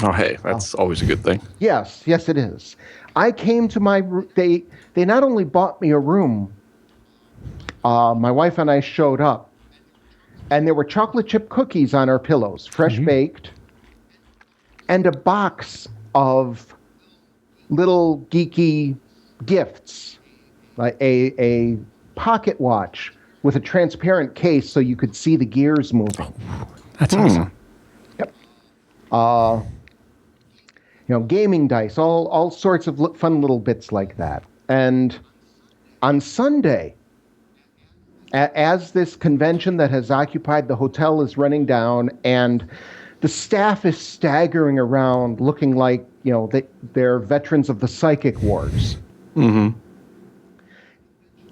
Oh, hey, that's always a good thing. Yes, it is. I came to they not only bought me a room, my wife and I showed up, and there were chocolate chip cookies on our pillows, fresh baked, and a box of little geeky gifts, like a pocket watch with a transparent case so you could see the gears moving. That's awesome. Yep. Gaming dice, all sorts of fun little bits like that. And on Sunday, as this convention that has occupied the hotel is running down, and the staff is staggering around looking like, they're veterans of the psychic wars. And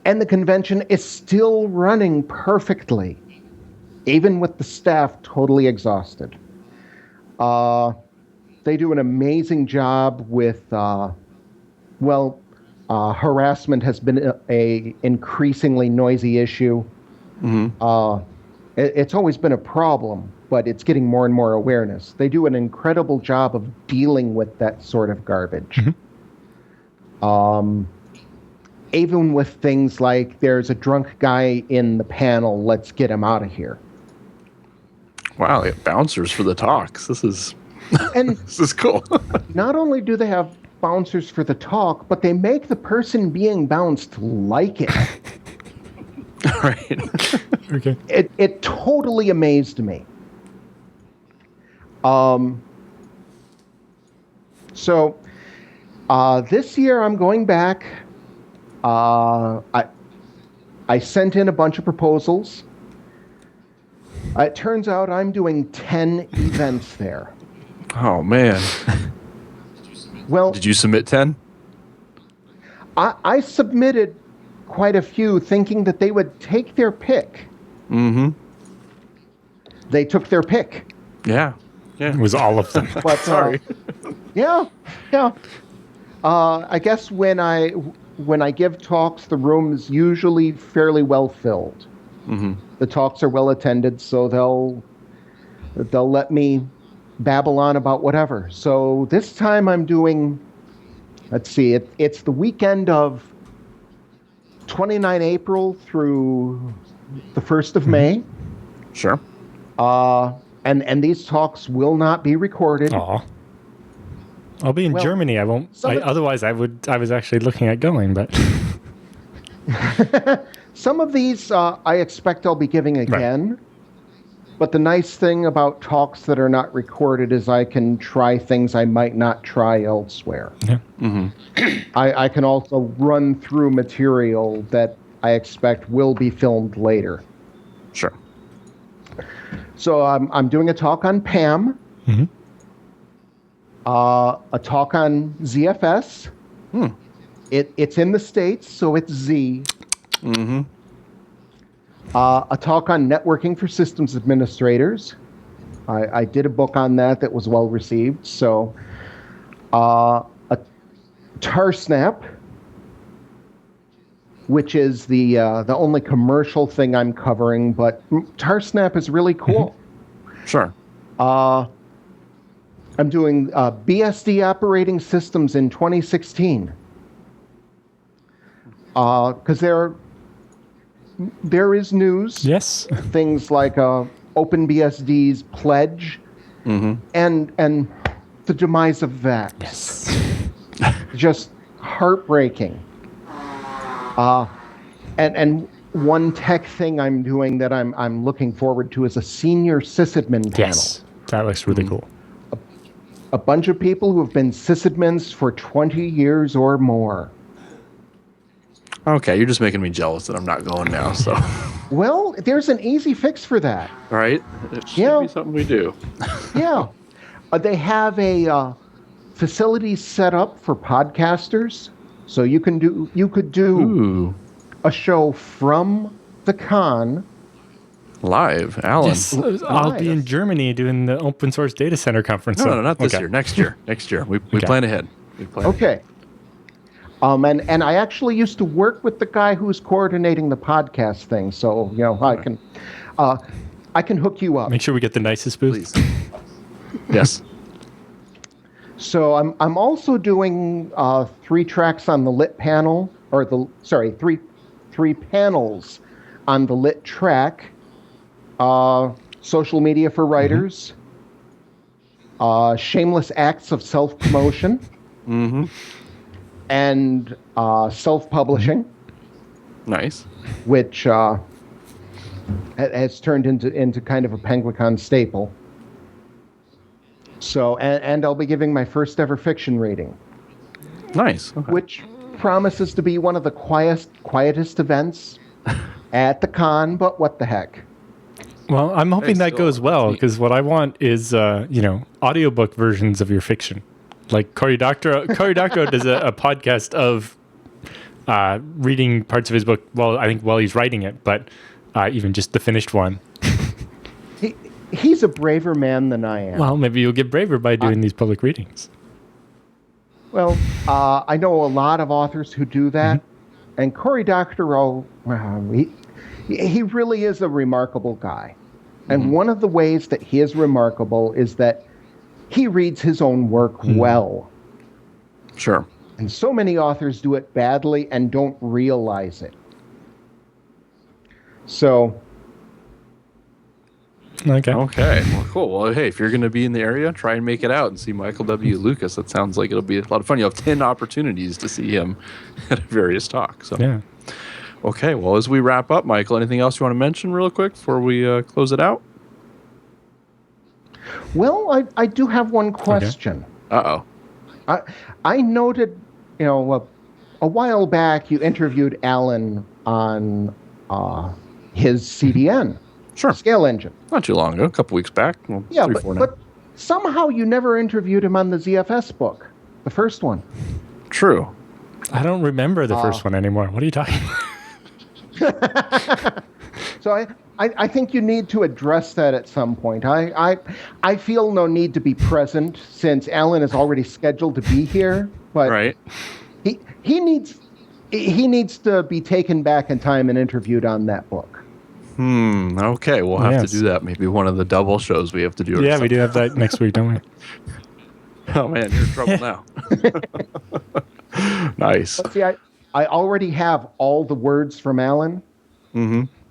the convention is still running perfectly, even with the staff totally exhausted. They do an amazing job with, harassment has been a increasingly noisy issue. It's always been a problem, but it's getting more and more awareness. They do an incredible job of dealing with that sort of garbage. Even with things like, there's a drunk guy in the panel, let's get him out of here. Wow, they have bouncers for the talks. This is cool. Not only do they have bouncers for the talk, but they make the person being bounced like it. Right. Okay. It totally amazed me. So this year I'm going back. I sent in a bunch of proposals. It turns out I'm doing 10 events there. Oh, man. Well, Did you submit 10? I submitted quite a few thinking that they would take their pick. They took their pick. Yeah. It was all of them. But, Sorry. Yeah. I guess when I give talks, the room is usually fairly well filled. The talks are well attended, so they'll let me babble on about whatever. So this time I'm doing, let's see, it's the weekend of 29 April through the 1st of May. Sure. And these talks will not be recorded. Aw. I'll be in Well, Germany. I won't. Otherwise, I would. I was actually looking at going, but some of these I expect I'll be giving again. But the nice thing about talks that are not recorded is I can try things I might not try elsewhere. Yeah. I can also run through material that I expect will be filmed later. Sure. So I'm doing a talk on PAM, a talk on ZFS. It's in the States, so it's Z. A talk on networking for systems administrators. I did a book on that was well received. So a Tarsnap, which is the only commercial thing I'm covering, but Tarsnap is really cool. Sure. I'm doing BSD operating systems in 2016 because there is news. yes. Things like OpenBSD's pledge and the demise of VAX. Yes. Just heartbreaking. And one tech thing I'm doing that I'm looking forward to is a senior sysadmin panel. Yes. That looks really cool. A bunch of people who have been sysadmins for 20 years or more. Okay, you're just making me jealous that I'm not going now. So, Well, there's an easy fix for that. right? It should be something we do. Yeah. They have a facility set up for podcasters, so you could do Ooh, a show from the con. live, Alan. Yes. I'll be in Germany doing the open source data center conference. No, not this year. Next year. Next year. We plan ahead. We plan. Okay. And I actually used to work with the guy who's coordinating the podcast thing, so I can hook you up. Make sure we get the nicest booth. Please. Yes. So I'm also doing 3 tracks on the lit panel, three panels on the lit track. Social media for writers, shameless acts of self-promotion, and self-publishing, Nice. which has turned into kind of a Penguicon staple. So, and I'll be giving my first ever fiction reading, Nice. Okay. which promises to be one of the quietest events at the con, but what the heck. Well, I'm hoping that still, goes well neat. because what I want is, audiobook versions of your fiction. Like Cory Doctorow does a podcast of reading parts of his book. Well, I think while he's writing it, but even just the finished one. He's a braver man than I am. Well, maybe you'll get braver by doing these public readings. Well, I know a lot of authors who do that, and Cory Doctorow, he really is a remarkable guy. And one of the ways that he is remarkable is that he reads his own work well. Sure. And so many authors do it badly and don't realize it. So, Okay. Okay. Well, cool. Well, hey, if you're going to be in the area, try and make it out and see Michael W. Lucas. That sounds like it'll be a lot of fun. You'll have 10 opportunities to see him at various talks. So. Yeah. Okay. Well, as we wrap up, Michael, anything else you want to mention real quick before we close it out? well, I do have one question. Uh-oh. I noted, a while back you interviewed Alan on his CDN. Sure. Scale engine. Not too long ago, a couple weeks back. Well, Yeah, 3, 4 now. but somehow you never interviewed him on the ZFS book, the first one. True. I don't remember the first one anymore. What are you talking about? So I think you need to address that at some point. I feel no need to be present since Alan is already scheduled to be here, but Right. he needs to be taken back in time and interviewed on that book. Okay. We'll have Yes. to do that. Maybe one of the double shows we have to do. Or Yeah, we something. do have that next week, don't we? Oh, man. You're in trouble now. Nice. See, I already have all the words from Alan,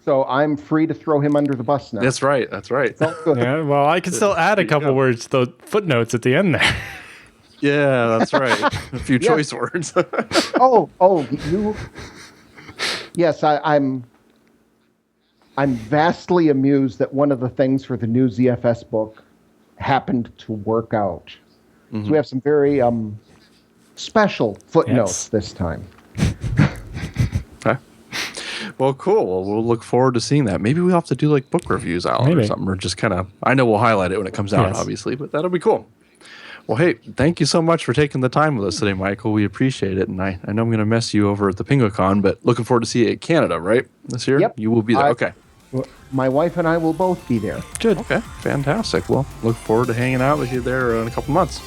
so I'm free to throw him under the bus now. That's right. That's right. Good. Yeah, well, I can still add a couple words to the footnotes at the end there. Yeah, that's right. A few Yeah. choice words. You. Yes, I'm vastly amused that one of the things for the new ZFS book happened to work out. So we have some very special footnotes this time. Okay. Well, cool. Well, we'll look forward to seeing that. Maybe we'll have to do like book reviews out or something, or just kind of, I know we'll highlight it when it comes out, obviously, but that'll be cool. Well, hey, thank you so much for taking the time with us today, Michael. We appreciate it. And I know I'm going to mess you over at the PingoCon, but looking forward to see you at Canada, right? This year? Yep. You will be there. Okay. My wife and I will both be there. Good. Okay. Fantastic. Well, look forward to hanging out with you there in a couple months.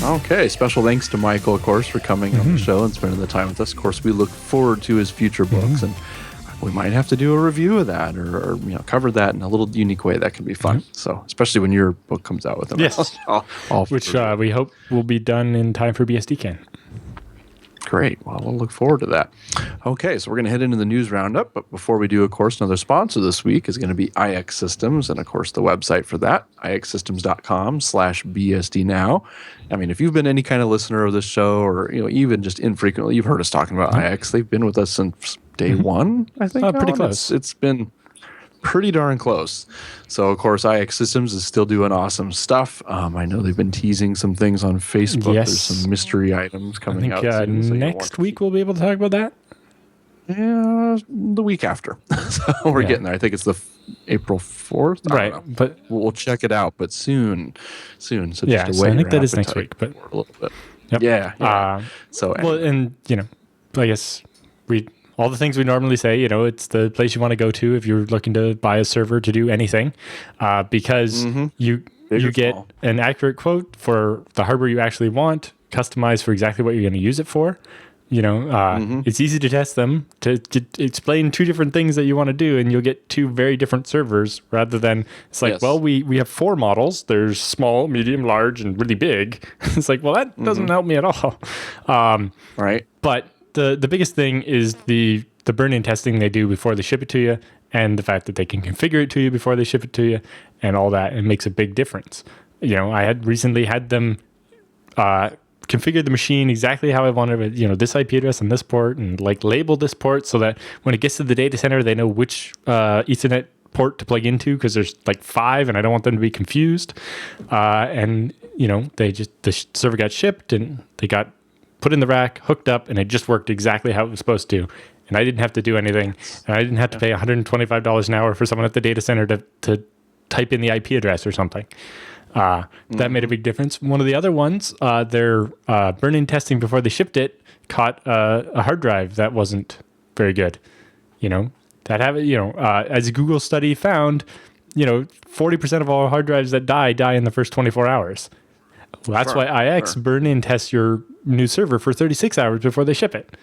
Okay, special thanks to Michael, of course, for coming on the show and spending the time with us. Of course, we look forward to his future books, and we might have to do a review of that or cover that in a little unique way. That can be fun. So, especially when your book comes out with him. Yes. Which we hope will be done in time for BSD Can. Great. Well, we'll look forward to that. Okay, so we're going to head into the news roundup. But before we do, of course, another sponsor this week is going to be iXsystems. And, of course, the website for that, iXsystems.com/BSD Now. I mean, if you've been any kind of listener of this show or even just infrequently, you've heard us talking about iX. They've been with us since day one, I think. Pretty close. It's been pretty darn close. So, of course, iXsystems is still doing awesome stuff. I know they've been teasing some things on Facebook. Yes. There's some mystery items coming out soon. So next week we'll be able to talk about that. Yeah, the week after. So we're getting there. I think it's the April 4th. Right, but we'll check it out. But soon. So just I think that is next week. But a little bit. Yep. Yeah. So well, and I guess all the things we normally say, it's the place you want to go to if you're looking to buy a server to do anything, because you get an accurate quote for the hardware you actually want, customized for exactly what you're going to use it for. It's easy to test them, to explain two different things that you want to do, and you'll get two very different servers rather than it's like, well, we have 4 models. There's small, medium, large, and really big. It's like, well, that doesn't help me at all. Right. But the biggest thing is the burn-in testing they do before they ship it to you, and the fact that they can configure it to you before they ship it to you, and all that. It makes a big difference. I had recently had them configure the machine exactly how I wanted it. This IP address on this port, and label this port so that when it gets to the data center, they know which Ethernet port to plug into, because there's 5, and I don't want them to be confused. And the server got shipped, and they got put in the rack, hooked up, and it just worked exactly how it was supposed to. And I didn't have to do anything. And I didn't have to pay $125 an hour for someone at the data center to type in the IP address or something. That made a big difference. One of the other ones, their burn-in testing before they shipped it caught a hard drive that wasn't very good. As a Google study found, 40% of all hard drives that die in the first 24 hours. Well, that's why iX burn-in tests your new server for 36 hours before they ship it.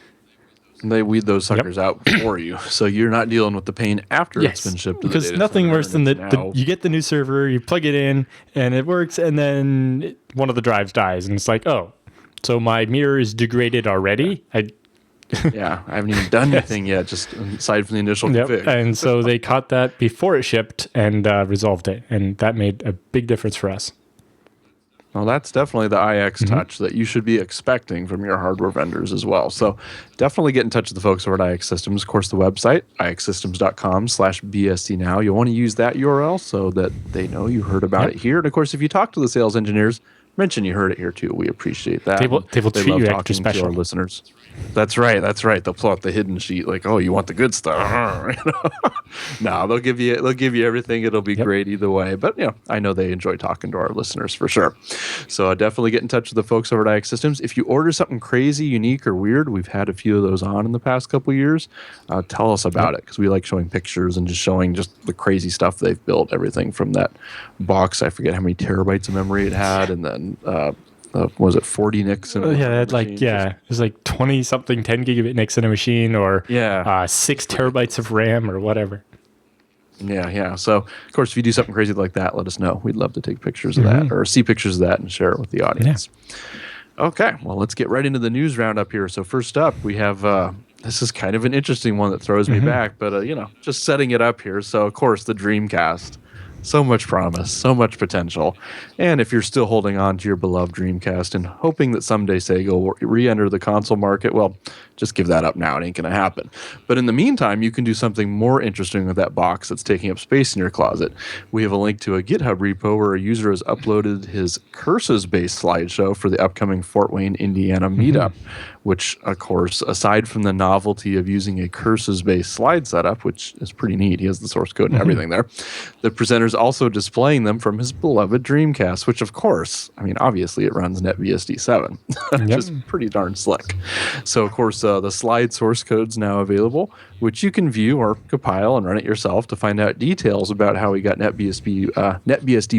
They weed those suckers out for you, so you're not dealing with the pain after it's been shipped. Because nothing worse than you get the new server, you plug it in, and it works, and then one of the drives dies, and it's like, oh, so my mirror is degraded already. I haven't even done anything yet, just aside from the initial config. And so they caught that before it shipped and resolved it, and that made a big difference for us. Well, that's definitely the iX touch that you should be expecting from your hardware vendors as well. So definitely get in touch with the folks over at iXsystems. Of course, the website, iXsystems.com/BSD Now. You'll want to use that URL so that they know you heard about it here. And of course, if you talk to the sales engineers, mention you heard it here too. We appreciate that. They will treat you extra special. To our listeners. That's right. They'll pull out the hidden sheet, like, oh, you want the good stuff? No, they'll give you everything. It'll be great either way. But I know they enjoy talking to our listeners for sure. So definitely get in touch with the folks over at iXsystems. If you order something crazy, unique, or weird, we've had a few of those on in the past couple of years. Tell us about it, because we like showing pictures and just showing just the crazy stuff they've built. Everything from that box, I forget how many terabytes of memory it had, and then was it 40 NICs in it was 20 something 10 gigabit NICs in a machine, or 6 terabytes of RAM or whatever. So of course, if you do something crazy like that, let us know. We'd love to take pictures of that, or see pictures of that and share it with the audience. Okay, well, let's get right into the news roundup here. So first up, we have this is kind of an interesting one that throws me back, but just setting it up here. So of course, the Dreamcast So much promise, so much potential. And if you're still holding on to your beloved Dreamcast and hoping that someday Sega will re-enter the console market, well, just give that up now. It ain't going to happen. But in the meantime, you can do something more interesting with that box that's taking up space in your closet. We have a link to a GitHub repo where a user has uploaded his curses-based slideshow for the upcoming Fort Wayne, Indiana meetup, which, of course, aside from the novelty of using a curses-based slide setup, which is pretty neat, he has the source code and everything there, the presenter's also displaying them from his beloved Dreamcast, which, of course, I mean, obviously it runs NetBSD 7, which is pretty darn slick. So, of course, the slide source code's now available, which you can view or compile and run it yourself to find out details about how we got NetBSD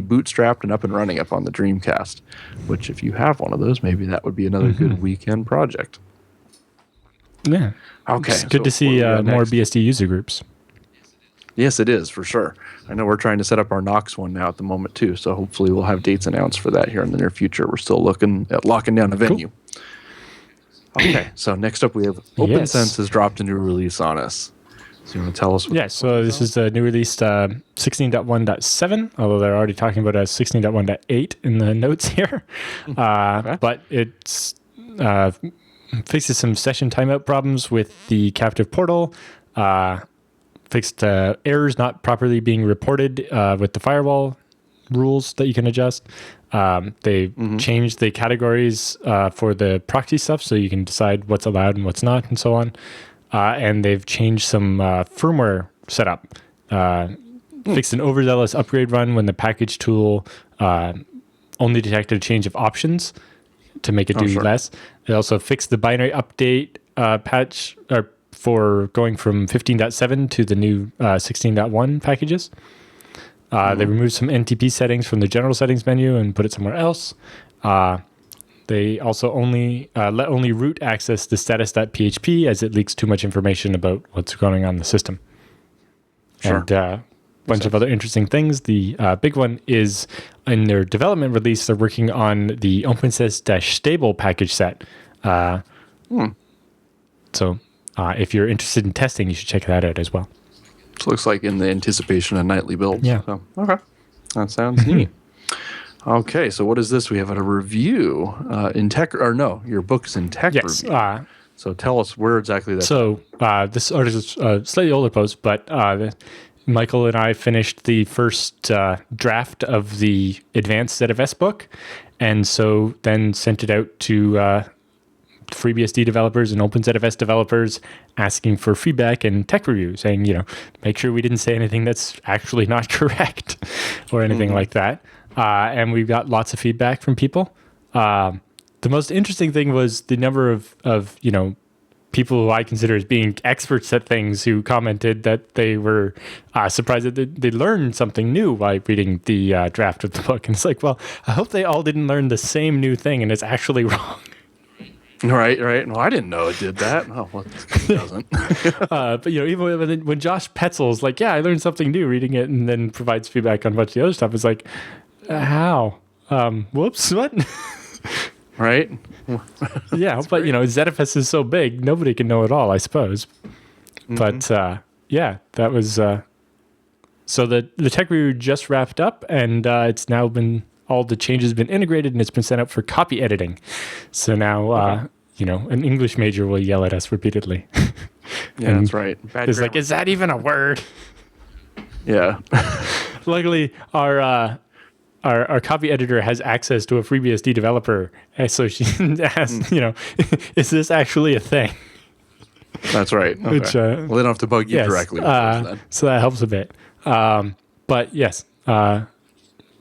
bootstrapped and up and running up on the Dreamcast, which if you have one of those, maybe that would be another good weekend project. Yeah. Okay. It's good to see more BSD user groups. Yes, it is, for sure. I know we're trying to set up our Knox one now at the moment, too, so hopefully we'll have dates announced for that here in the near future. We're still looking at locking down a venue. Cool. Okay, so next up we have OpenSense has dropped a new release on us. So you want to tell us what so this is the new release 16.1.7, although they're already talking about a 16.1.8 in the notes here. But it's fixes some session timeout problems with the captive portal, fixed errors not properly being reported with the firewall rules that you can adjust. They changed the categories for the proxy stuff so you can decide what's allowed and what's not and so on. And they've changed some firmware setup. Fixed an overzealous upgrade run when the package tool only detected a change of options to make it do less. They also fixed the binary update patch for going from 15.7 to the new 16.1 packages. They removed some NTP settings from the general settings menu and put it somewhere else. They also let only root access the status.php as it leaks too much information about what's going on in the system. And a bunch of other interesting things. The big one is in their development release, they're working on the OpenSys-stable package set. So if you're interested in testing, you should check that out as well. So it looks like in the anticipation of nightly builds. Yeah. So, okay. That sounds neat. Okay, so what is this? We have a review in tech, or no, your book's in tech review. So tell us where exactly that's. So this article is a slightly older post, but Michael and I finished the first draft of the advanced ZFS book, and so then sent it out to FreeBSD developers and OpenZFS developers asking for feedback and tech review, saying, make sure we didn't say anything that's actually not correct or anything like that. And we got lots of feedback from people. The most interesting thing was the number of people who I consider as being experts at things who commented that they were surprised that they learned something new by reading the draft of the book. And it's like, well, I hope they all didn't learn the same new thing and it's actually wrong. Right. Well, I didn't know it did that. Oh, well, it doesn't. But even when Josh Petzel's like, yeah, I learned something new reading it, and then provides feedback on a bunch of the other stuff, it's like, how? Whoops, what? Right. Yeah, but ZFS is so big, nobody can know it all, I suppose. But that was. So the tech review just wrapped up, and it's now been. All the changes have been integrated and it's been sent out for copy editing. So now, an English major will yell at us repeatedly. Yeah, that's right. It's like, is that even a word? Yeah. Luckily, our copy editor has access to a FreeBSD developer. And so she asked, is this actually a thing? That's right. Okay. Which, well, they don't have to bug you directly. So that helps a bit. But yes,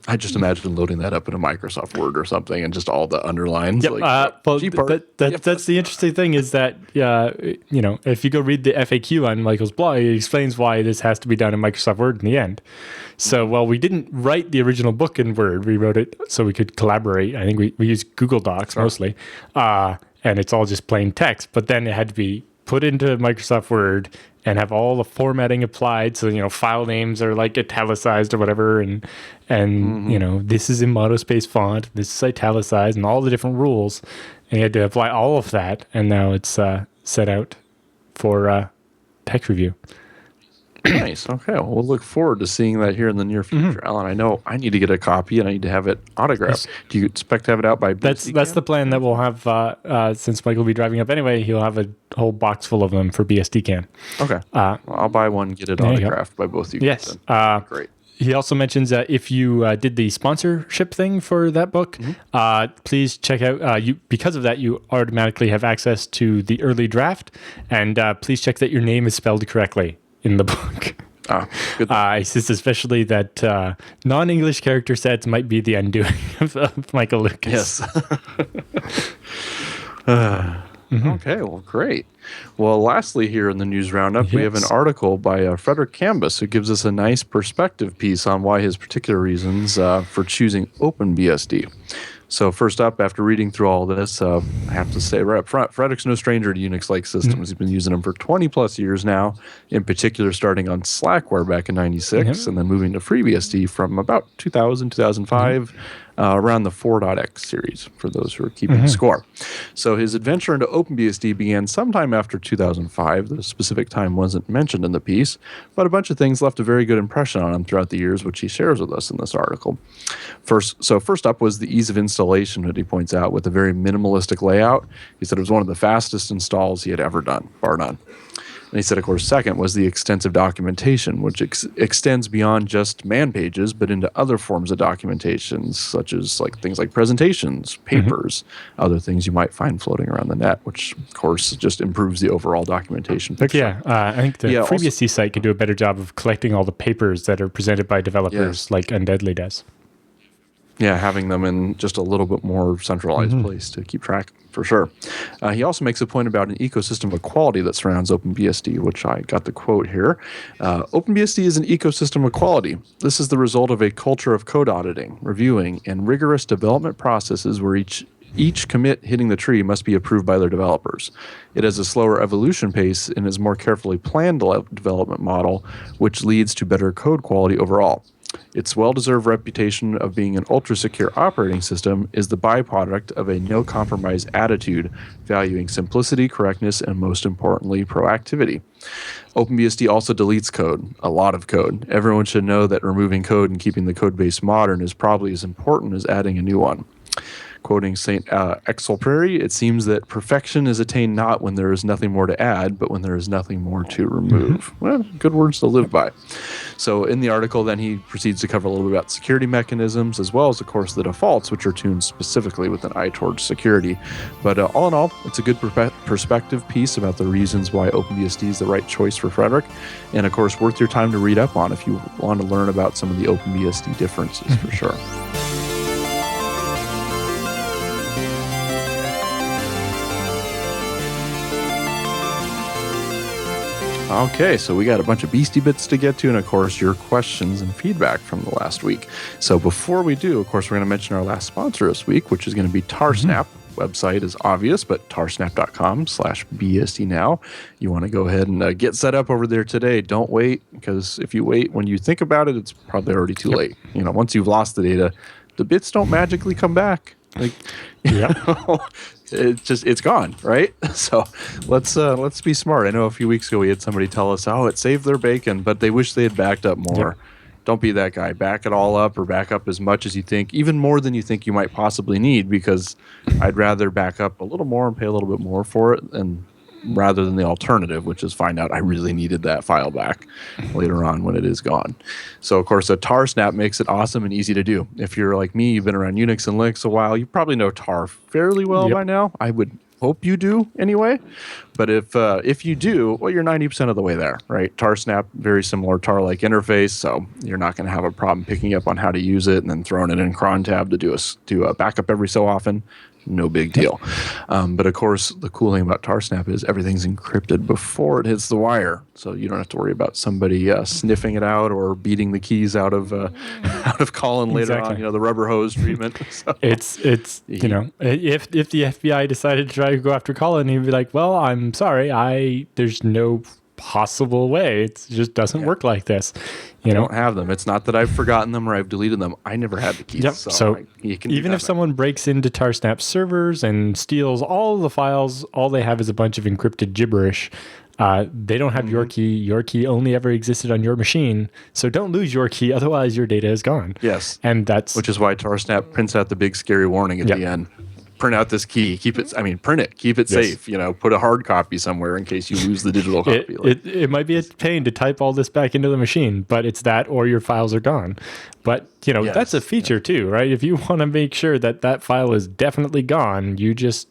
I just imagine loading that up in a Microsoft Word or something and just all the underlines. Yep. That's the interesting thing is that, if you go read the FAQ on Michael's blog, it explains why this has to be done in Microsoft Word in the end. So, while we didn't write the original book in Word, we wrote it so we could collaborate. I think we used Google Docs mostly, and it's all just plain text. But then it had to be put into Microsoft Word and have all the formatting applied. So, file names are like italicized or whatever. And this is in monospace font. This is italicized and all the different rules. And you had to apply all of that. And now it's set out for tech review. Nice. Okay. Well, we'll look forward to seeing that here in the near future, Alan. I know I need to get a copy and I need to have it autographed. Do you expect to have it out by BSD That's the plan that we'll have since Mike will be driving up anyway. He'll have a whole box full of them for BSD Can. Okay. Well, I'll buy one, get it autographed by both of you. Yes. Great. He also mentions that if you did the sponsorship thing for that book, please check out, because of that, you automatically have access to the early draft. And please check that your name is spelled correctly in the book. Good. He says especially that non-English character sets might be the undoing of Michael Lucas. Yes. Okay, well, great. Well, lastly, here in the news roundup, we have an article by Frederick Cambus, who gives us a nice perspective piece on why his particular reasons for choosing OpenBSD. So first up, after reading through all this, I have to say right up front, Frederick's no stranger to Unix-like systems. He's been using them for 20 plus years now, in particular starting on Slackware back in 96 and then moving to FreeBSD from about 2000, 2005, around the 4.x series, for those who are keeping score. So his adventure into OpenBSD began sometime after 2005. The specific time wasn't mentioned in the piece, but a bunch of things left a very good impression on him throughout the years, which he shares with us in this article. First up was the ease of installation that he points out with a very minimalistic layout. He said it was one of the fastest installs he had ever done, bar none. And he said, of course, second was the extensive documentation, which extends beyond just man pages, but into other forms of documentations, such as things like presentations, papers, other things you might find floating around the net, which, of course, just improves the overall documentation picture. Yeah, I think the FreeBSD site could do a better job of collecting all the papers that are presented by developers like Undeadly does. Yeah, having them in just a little bit more centralized place to keep track, for sure. He also makes a point about an ecosystem of equality that surrounds OpenBSD, which I got the quote here. OpenBSD is an ecosystem of equality. This is the result of a culture of code auditing, reviewing, and rigorous development processes where each commit hitting the tree must be approved by their developers. It has a slower evolution pace and is more carefully planned development model, which leads to better code quality overall. Its well-deserved reputation of being an ultra-secure operating system is the byproduct of a no-compromise attitude, valuing simplicity, correctness, and most importantly, proactivity. OpenBSD also deletes code, a lot of code. Everyone should know that removing code and keeping the code base modern is probably as important as adding a new one. Quoting St. Exupéry, it seems that perfection is attained not when there is nothing more to add, but when there is nothing more to remove. Well, good words to live by. So in the article, then he proceeds to cover a little bit about security mechanisms, as well as, of course, the defaults, which are tuned specifically with an eye towards security. But all in all, it's a good perspective piece about the reasons why OpenBSD is the right choice for Frederick. And, of course, worth your time to read up on if you want to learn about some of the OpenBSD differences, for sure. Okay, so we got a bunch of beastie bits to get to, and of course, your questions and feedback from the last week. So before we do, of course, we're going to mention our last sponsor this week, which is going to be Tarsnap. Website is obvious, but tarsnap.com/BSD Now. You want to go ahead and get set up over there today. Don't wait, because if you wait, when you think about it, it's probably already too late. You know, once you've lost the data, the bits don't magically come back. It's gone, right? So let's be smart. I know a few weeks ago we had somebody tell us, it saved their bacon, but they wish they had backed up more. Don't be that guy. Back it all up, or back up as much as you think, even more than you think you might possibly need, because I'd rather back up a little more and pay a little bit more for it, and rather than the alternative, which is find out I really needed that file back later on when it is gone. So, of course, a Tarsnap makes it awesome and easy to do. If you're like me, you've been around Unix and Linux a while, you probably know tar fairly well by now. I would hope you do anyway. But if you do, well, you're 90% of the way there, right? Tarsnap, very similar tar-like interface, so you're not going to have a problem picking up on how to use it and then throwing it in cron tab to do a backup every so often. No big deal. But of course, the cool thing about Tarsnap is everything's encrypted before it hits the wire, so you don't have to worry about somebody sniffing it out or beating the keys out of Colin later on. You know, the rubber hose treatment. So, it's if the FBI decided to try to go after Colin, he'd be like, "Well, I'm sorry, there's no possible way. It just doesn't work like this." I don't have them. It's not that I've forgotten them or I've deleted them. I never had the keys. So even if someone breaks into Tarsnap servers and steals all the files, all they have is a bunch of encrypted gibberish. They don't have your key. Your key only ever existed on your machine. So don't lose your key, otherwise your data is gone. Yes. And that's... Which is why Tarsnap prints out the big scary warning at the end. Print out this key. Print it. Keep it safe. Put a hard copy somewhere in case you lose the digital copy. It might be a pain to type all this back into the machine, but it's that or your files are gone. But, that's a feature too, right? If you want to make sure that file is definitely gone, you just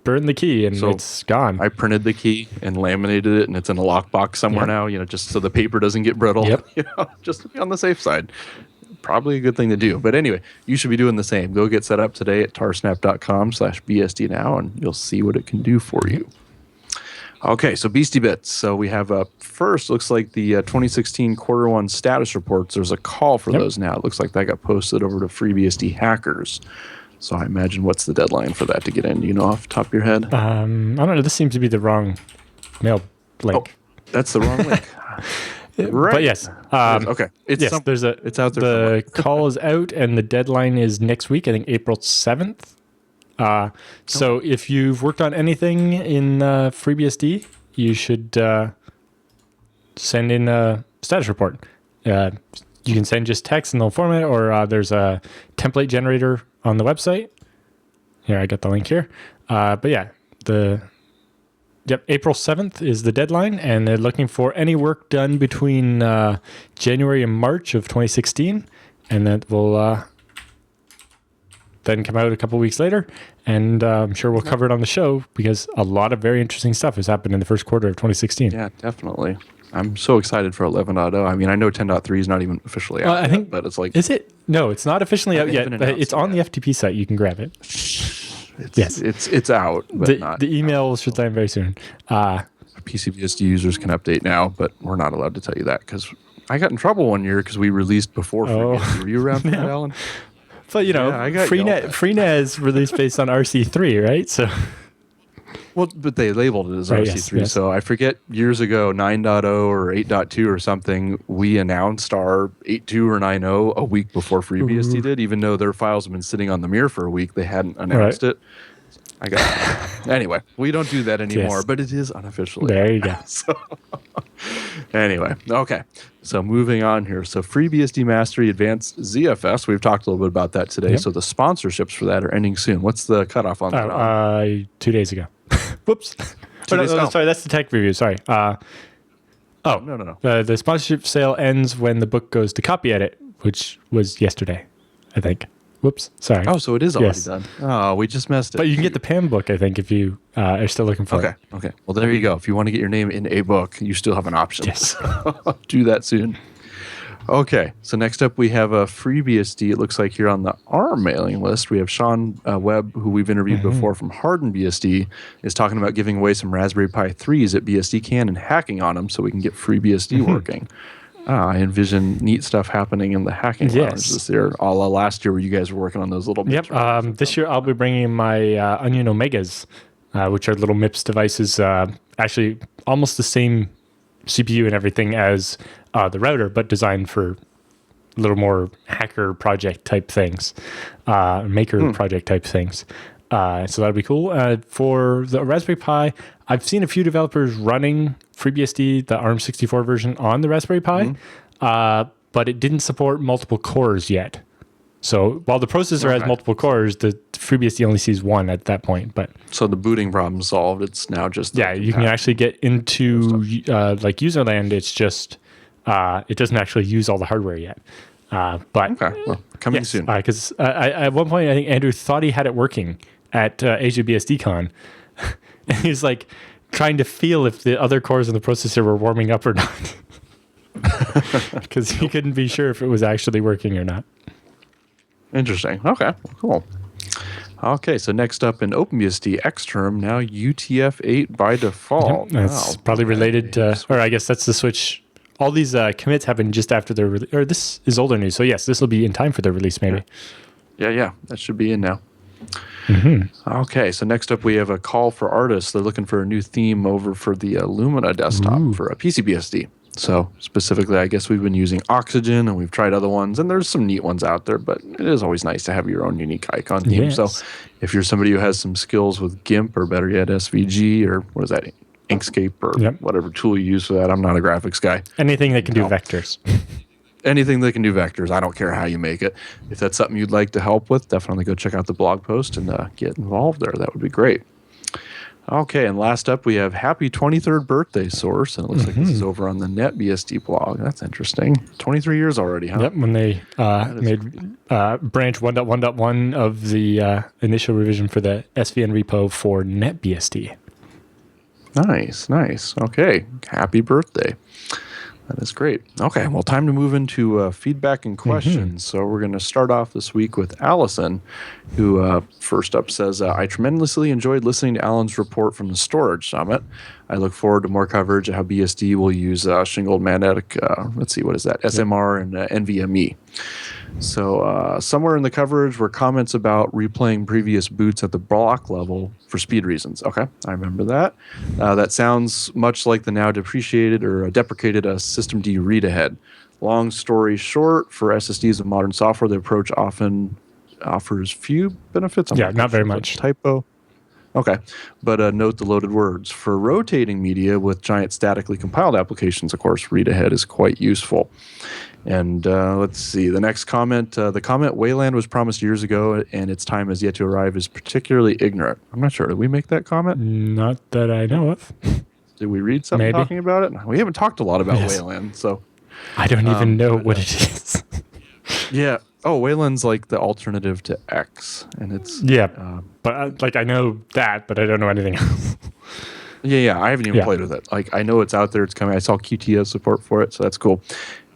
burn the key and it's gone. I printed the key and laminated it, and it's in a lockbox somewhere now, just so the paper doesn't get brittle. Just to be on the safe side. Probably a good thing to do. But anyway, you should be doing the same. Go get set up today at tarsnap.com/BSD Now, and you'll see what it can do for you. Okay, so Beastie Bits. So we have first, looks like the 2016 quarter one status reports. There's a call for those now. It looks like that got posted over to FreeBSD hackers. So I imagine, what's the deadline for that to get in? Do you know off the top of your head? I don't know. This seems to be the wrong mail link. Oh, that's the wrong link. Right. But yes. Okay. It's out there. The call is out, and the deadline is next week, I think April 7th. So if you've worked on anything in FreeBSD, you should send in a status report. You can send just text and they'll format it, or there's a template generator on the website. Here, I got the link here. But yeah, April 7th is the deadline, and they're looking for any work done between January and March of 2016, and that will then come out a couple weeks later, and I'm sure we'll cover it on the show because a lot of very interesting stuff has happened in the first quarter of 2016. Yeah, definitely. I'm so excited for 11.0. I mean, I know 10.3 is not even officially out I think, yet, but it's like... Is it? No, it's not officially out yet, but it's on the FTP site. You can grab it. It's out, but not. The email should land very soon. PCBSD users can update now, but we're not allowed to tell you that because I got in trouble one year because we released before FreeBSD. Were you around for that, Alan? But, FreeNAS released based on RC3, right? So... Well, but they labeled it as RC3. Yes. So I forget, years ago, 9.0 or 8.2 or something, we announced our 8.2 or 9.0 a week before FreeBSD did, even though their files have been sitting on the mirror for a week. They hadn't announced it. I got Anyway, we don't do that anymore, but it is unofficially. There you go. So, anyway, okay. So moving on here. So FreeBSD Mastery Advanced ZFS, we've talked a little bit about that today. So the sponsorships for that are ending soon. What's the cutoff on that? 2 days ago. Whoops. Sorry, that's the tech review. Sorry. No. The sponsorship sale ends when the book goes to copy edit, which was yesterday, I think. Whoops. Sorry. Oh, so it is already done. Oh, we just missed it. But you can get the PAM book, I think, if you are still looking for it. Okay. Well, there you go. If you want to get your name in a book, you still have an option. Yes. Do that soon. Okay, so next up we have a FreeBSD. It looks like here on the ARM mailing list, we have Sean Webb, who we've interviewed before from HardenedBSD, is talking about giving away some Raspberry Pi 3s at BSDCan and hacking on them so we can get FreeBSD working. I envision neat stuff happening in the hacking lounge this year, a la last year where you guys were working on those little MIPS. Yep, this year I'll be bringing my Onion Omegas, which are little MIPS devices, actually almost the same CPU and everything as the router, but designed for a little more hacker project type things, maker project type things. So that'll be cool. For the Raspberry Pi, I've seen a few developers running FreeBSD, the ARM64 version, on the Raspberry Pi, but it didn't support multiple cores yet. So while the processor has multiple cores, the FreeBSD only sees one at that point. But so the booting problem solved. It's now just you can actually get into like userland. It's just it doesn't actually use all the hardware yet. But coming soon. Because at one point I think Andrew thought he had it working at Asia BSDCon, and he's like trying to feel if the other cores in the processor were warming up or not, because he couldn't be sure if it was actually working or not. Interesting. Okay, cool. Okay, so next up in OpenBSD Xterm, now UTF-8 by default. Yep, that's probably related to, or I guess that's the switch. All these commits happen just after their release, or this is older news. So yes, this will be in time for their release maybe. Yeah, that should be in now. Okay, so next up we have a call for artists. They're looking for a new theme over for the Lumina desktop for a PCBSD. So specifically, I guess we've been using Oxygen, and we've tried other ones, and there's some neat ones out there, but it is always nice to have your own unique icon theme. So if you're somebody who has some skills with GIMP, or better yet, SVG, or what is that, Inkscape or Yep. whatever tool you use for that. I'm not a graphics guy. Anything that can do No. vectors. Anything that can do vectors. I don't care how you make it. If that's something you'd like to help with, definitely go check out the blog post and get involved there. That would be great. Okay, and last up we have happy 23rd birthday, Source, and it looks like this is over on the NetBSD blog. That's interesting. 23 years already, huh? Yep, when they made branch 1.1.1 of the initial revision for the SVN repo for NetBSD. Nice, nice. Okay, happy birthday. That is great. Okay, well, time to move into feedback and questions. So we're going to start off this week with Allison, who first up says, I tremendously enjoyed listening to Alan's report from the Storage Summit. I look forward to more coverage of how BSD will use shingled magnetic, let's see, what is that, SMR and NVMe. So somewhere in the coverage were comments about replaying previous boots at the block level for speed reasons. Okay, I remember that. That sounds much like the now depreciated or deprecated systemd read ahead. Long story short, for SSDs of modern software, the approach often offers few benefits. Not very much. Typo. Okay, but note the loaded words. For rotating media with giant statically compiled applications, of course, read ahead is quite useful. And let's see, the next comment, the comment Wayland was promised years ago and its time has yet to arrive is particularly ignorant. I'm not sure. Did we make that comment? Not that I know of. Did we read something Maybe. talking about it? We haven't talked a lot about Wayland, so. I don't even know what it is. Yeah. Oh, Wayland's like the alternative to X, and it's but I know that, but I don't know anything else. Yeah, I haven't even played with it. Like, I know it's out there, it's coming. I saw QTO support for it, so that's cool.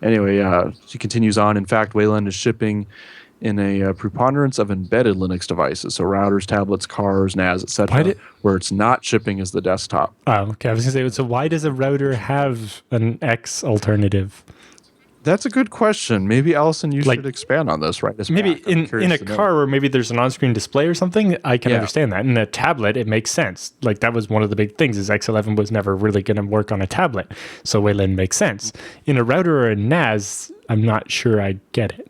Anyway, she continues on. In fact, Wayland is shipping in a preponderance of embedded Linux devices, so routers, tablets, cars, NAS, etc. Where it's not shipping is the desktop. Oh, okay. I was going to say, so why does a router have an X alternative? That's a good question. Maybe, Allison, you should expand on this, right? Maybe in a car where maybe there's an on-screen display or something, I can understand that. In a tablet, it makes sense. Like, that was one of the big things, is X11 was never really going to work on a tablet. So Wayland makes sense. In a router or a NAS, I'm not sure I get it.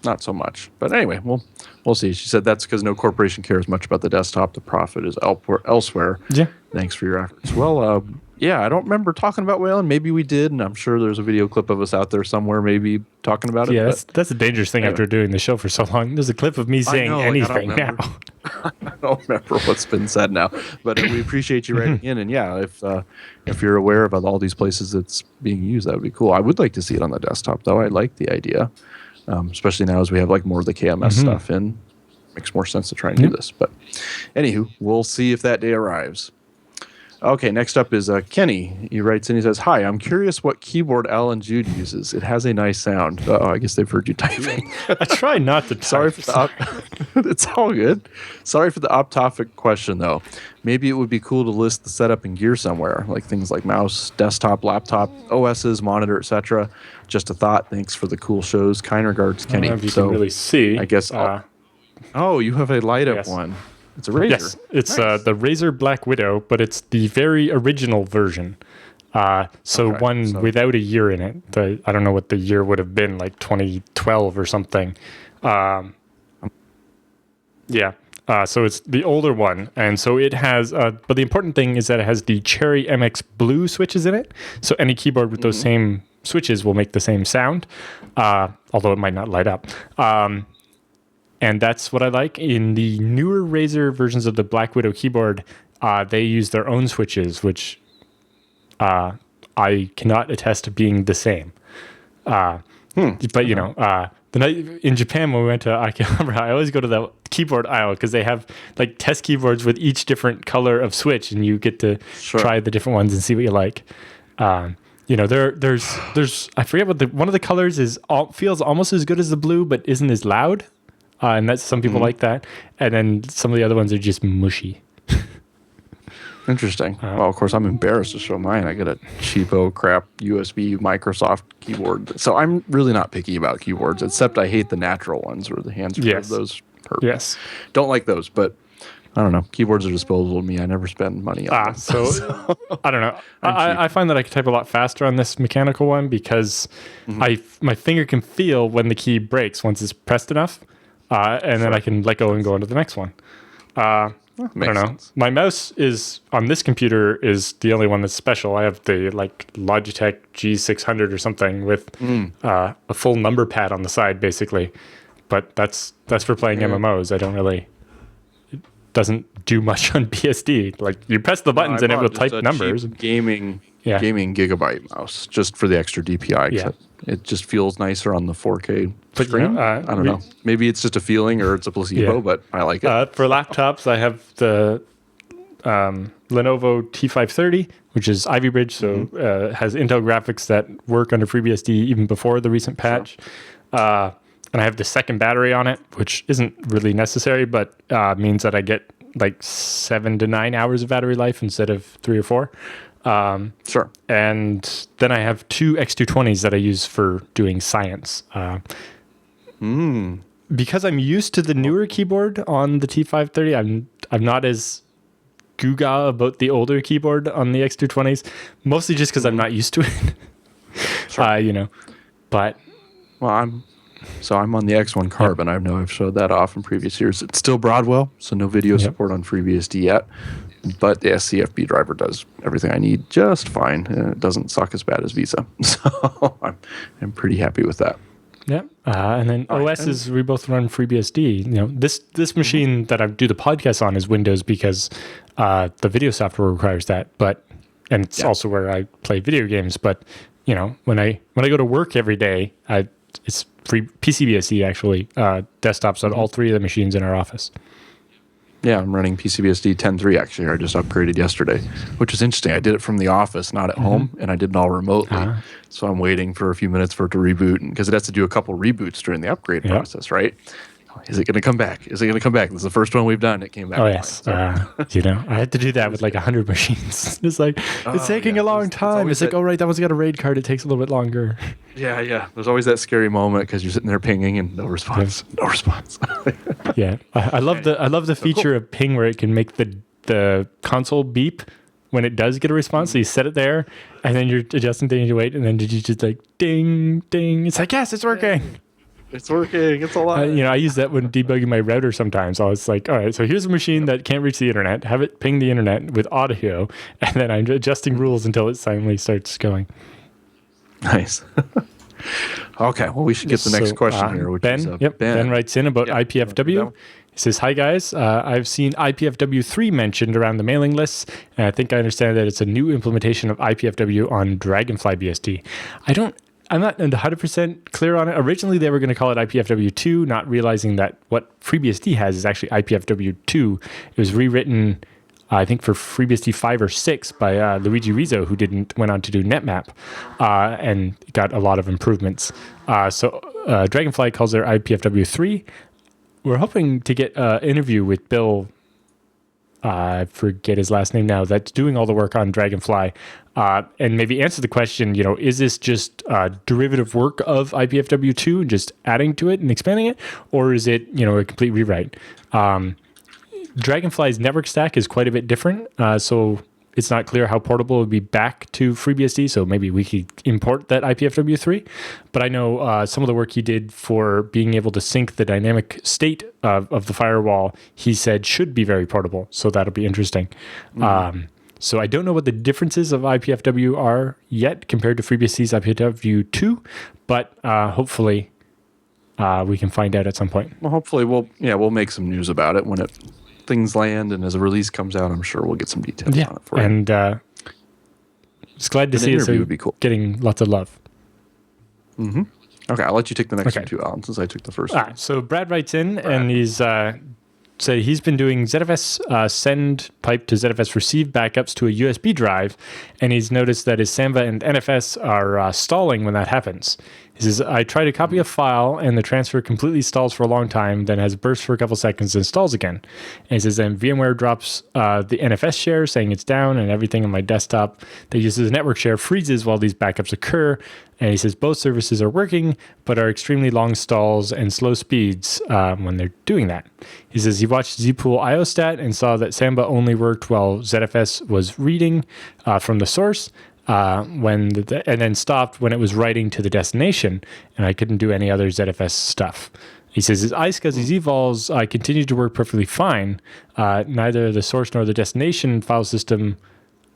Not so much. But anyway, we'll see. She said that's because no corporation cares much about the desktop. The profit is elsewhere. Yeah. Thanks for your efforts. Well, I don't remember talking about Wayland. Maybe we did, and I'm sure there's a video clip of us out there somewhere maybe talking about it. Yeah, that's a dangerous thing after doing the show for so long. There's a clip of me saying anything now. I don't remember what's been said now, but we appreciate you writing in. And if you're aware of all these places it's being used, that would be cool. I would like to see it on the desktop, though. I like the idea, especially now as we have more of the KMS stuff in. Makes more sense to try and do this. But anywho, we'll see if that day arrives. Okay, next up is Kenny. He writes in, he says, "Hi, I'm curious what keyboard Alan Jude uses. It has a nice sound." I guess they've heard you typing. I try not to type. Sorry for the it's all good. Sorry for the off-topic question, though. Maybe it would be cool to list the setup and gear somewhere, like things like mouse, desktop, laptop, OSs, monitor, etc. Just a thought. Thanks for the cool shows. Kind regards, Kenny. I don't know if you can really see. I guess. You have a light-up one. It's a Razer. Yes, it's nice. The Razer Black Widow, but it's the very original version. Without a year in it. I don't know what the year would have been, like 2012 or something. So it's the older one. And so it has, but the important thing is that it has the Cherry MX Blue switches in it. So any keyboard with those same switches will make the same sound, although it might not light up. And that's what I like. In the newer Razer versions of the Black Widow keyboard, they use their own switches, which I cannot attest to being the same. But, the night in Japan when we went to Akihabara, I always go to the keyboard aisle because they have test keyboards with each different color of switch, and you get to try the different ones and see what you like. There's I forget what one of the colors feels almost as good as the blue, but isn't as loud. And that's some people like that. And then some of the other ones are just mushy. Interesting. Well, of course, I'm embarrassed to show mine. I get a cheapo crap USB Microsoft keyboard. So I'm really not picky about keyboards, except I hate the natural ones where the hands are those. Perfect. Yes. Don't like those, but I don't know. Keyboards are disposable to me. I never spend money on them. So I don't know. I find that I can type a lot faster on this mechanical one because my finger can feel when the key breaks once it's pressed enough. And then I can let go and go into the next one. I don't know. Sense. My mouse is on this computer is the only one that's special. I have the like Logitech G600 or something with a full number pad on the side, basically. But that's for playing MMOs. I don't really. It doesn't do much on BSD. Like you press the buttons and it will type numbers. Gaming gigabyte mouse just for the extra DPI. Yeah. It just feels nicer on the 4K But, screen. I don't know. Maybe it's just a feeling or it's a placebo, but I like it. For laptops, I have the Lenovo T530, which is Ivy Bridge, so has Intel graphics that work under FreeBSD even before the recent patch. Sure. And I have the second battery on it, which isn't really necessary, but means that I get like 7 to 9 hours of battery life instead of 3 or 4. Sure. And then I have 2 X220s that I use for doing science. Because I'm used to the newer keyboard on the T530, I'm not as gaga about the older keyboard on the X220s, mostly just because I'm not used to it. Sure. But I'm on the X1 Carbon. I know I've showed that off in previous years. It's still Broadwell, so no video support on FreeBSD yet. But the SCFB driver does everything I need just fine. It doesn't suck as bad as Visa. So I'm pretty happy with that. Yeah. And then OSs, we both run FreeBSD. This machine that I do the podcast on is Windows because the video software requires that. And it's also where I play video games. But, when I go to work every day, it's free PCBSD actually, desktops on all 3 of the machines in our office. Yeah, I'm running PCBSD 10.3 actually. I just upgraded yesterday, which is interesting. I did it from the office, not at home, and I did it all remotely. So I'm waiting for a few minutes for it to reboot, because it has to do a couple reboots during the upgrade process, right? Is it going to come back? Is it going to come back? This is the first one we've done. It came back. Oh, yes. I had to do that with like 100 machines. It's like, it's taking a long time. It's like, right, that one's got a RAID card. It takes a little bit longer. Yeah. There's always that scary moment because you're sitting there pinging and no response. No response. Yeah. I love the feature of ping where it can make the console beep when it does get a response. So you set it there and then you're adjusting things, you wait, and then did you just like ding, ding. It's like, yes, it's working. It's working. It's a lot. I use that when debugging my router sometimes. I was like, all right, so here's a machine that can't reach the internet. Have it ping the internet with audio, and then I'm adjusting rules until it finally starts going. Nice. Okay, well, we should get the next question here, which Ben, is Ben. Ben writes in about IPFW. He says, hi, guys. I've seen IPFW3 mentioned around the mailing lists, and I think I understand that it's a new implementation of IPFW on Dragonfly BSD. I'm not 100% clear on it. Originally, they were going to call it IPFW2, not realizing that what FreeBSD has is actually IPFW2. It was rewritten, I think, for FreeBSD 5 or 6 by Luigi Rizzo, who went on to do NetMap, and got a lot of improvements. So Dragonfly calls their IPFW3. We're hoping to get an interview with Bill. I forget his last name now, that's doing all the work on Dragonfly, and maybe answer the question, is this just derivative work of IPFW2 and just adding to it and expanding it, or is it, a complete rewrite? Dragonfly's network stack is quite a bit different, so it's not clear how portable it would be back to FreeBSD, so maybe we could import that IPFW3. But I know some of the work he did for being able to sync the dynamic state of the firewall, he said should be very portable, so that'll be interesting. So I don't know what the differences of IPFW are yet compared to FreeBSD's IPFW2, but hopefully we can find out at some point. Well, hopefully we'll make some news about it when things land, and as a release comes out, I'm sure we'll get some details on it for you. And it's glad to see it would be cool. Getting lots of love. Mm-hmm. Okay, I'll let you take the next one too, Alan, since I took the first one. So Brad writes in, and he's said he's been doing ZFS send pipe to ZFS receive backups to a USB drive, and he's noticed that his Samba and NFS are stalling when that happens. He says, I try to copy a file, and the transfer completely stalls for a long time, then has burst for a couple seconds and stalls again. And he says, then VMware drops the NFS share, saying it's down, and everything on my desktop that uses a network share freezes while these backups occur. And he says both services are working, but are extremely long stalls and slow speeds when they're doing that. He says he watched zpool iostat and saw that Samba only worked while ZFS was reading from the source, and then stopped when it was writing to the destination, and I couldn't do any other ZFS stuff. He says, his iSCSI's evals continue to work perfectly fine. Neither the source nor the destination file system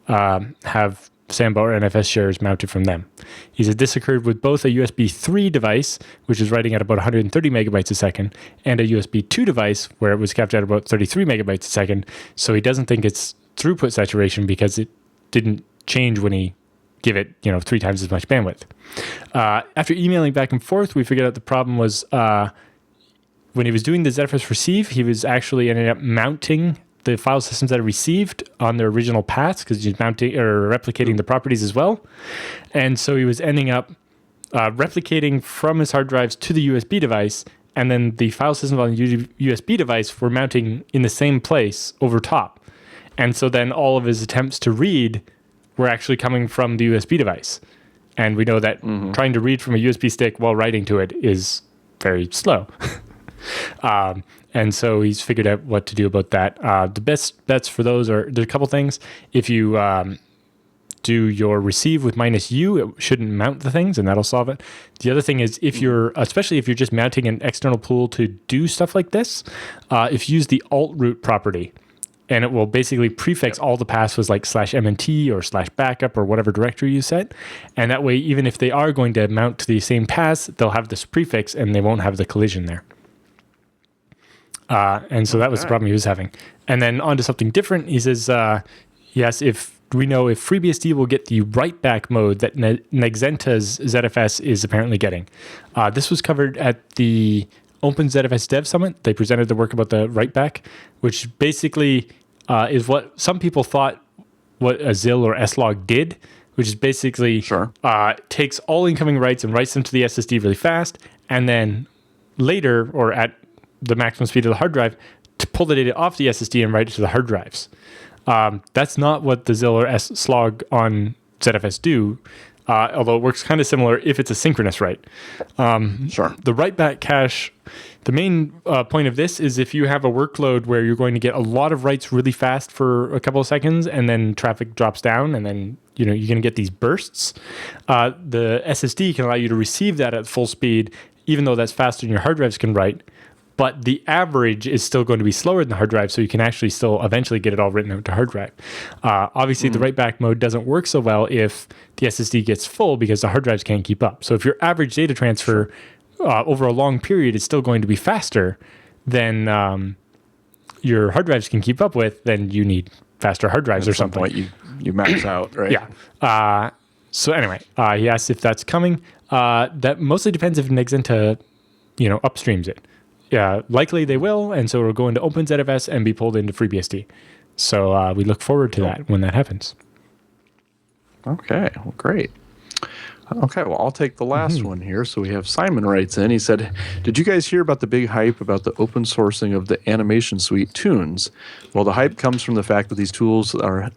have Samba or NFS shares mounted from them. He said this occurred with both a USB 3 device, which is writing at about 130 megabytes a second, and a USB 2 device, where it was capped at about 33 megabytes a second. So he doesn't think it's throughput saturation because it didn't change when he give it 3 times as much bandwidth. After emailing back and forth, we figured out the problem was when he was doing the ZFS receive, he was actually ended up mounting the file systems that are received on their original paths because he's mounting or replicating the properties as well. And so he was ending up replicating from his hard drives to the USB device, and then the file systems on the USB device were mounting in the same place over top. And so then all of his attempts to read were actually coming from the USB device. And we know that trying to read from a USB stick while writing to it is very slow. And so he's figured out what to do about that. The best bets for those are, there's a couple things. If you do your receive with -U, it shouldn't mount the things, and that'll solve it. The other thing is, especially if you're just mounting an external pool to do stuff like this, if you use the alt root property, and it will basically prefix all the paths with like /mnt or /backup or whatever directory you set. And that way, even if they are going to mount to the same paths, they'll have this prefix and they won't have the collision there. And so that was the problem he was having. And then on to something different. He says, yes, if we know if FreeBSD will get the write back mode that Nexenta's ZFS is apparently getting. This was covered at the OpenZFS Dev Summit. They presented the work about the write back, which basically is what some people thought what a ZIL or slog did, which is basically takes all incoming writes and writes them to the SSD really fast, and then later, or at the maximum speed of the hard drive, to pull the data off the SSD and write it to the hard drives. That's not what the ZIL or slog on ZFS do, although it works kind of similar if it's a synchronous write. The write back cache, the main point of this is if you have a workload where you're going to get a lot of writes really fast for a couple of seconds and then traffic drops down and then you're going to get these bursts, the SSD can allow you to receive that at full speed, even though that's faster than your hard drives can write. But the average is still going to be slower than the hard drive, so you can actually still eventually get it all written out to hard drive. Obviously, the write-back mode doesn't work so well if the SSD gets full because the hard drives can't keep up. So if your average data transfer over a long period is still going to be faster than your hard drives can keep up with, then you need faster hard drives or something. At some point, you max out, right? Yeah. So anyway, he asks if that's coming. That mostly depends if Nexenta, upstreams it. Yeah, likely they will, and so it'll go into OpenZFS and be pulled into FreeBSD. So we look forward to that when that happens. Okay, well, great. Okay, well, I'll take the last one here. So we have Simon writes in. He said, did you guys hear about the big hype about the open sourcing of the animation suite Tunes? Well, the hype comes from the fact that these tools that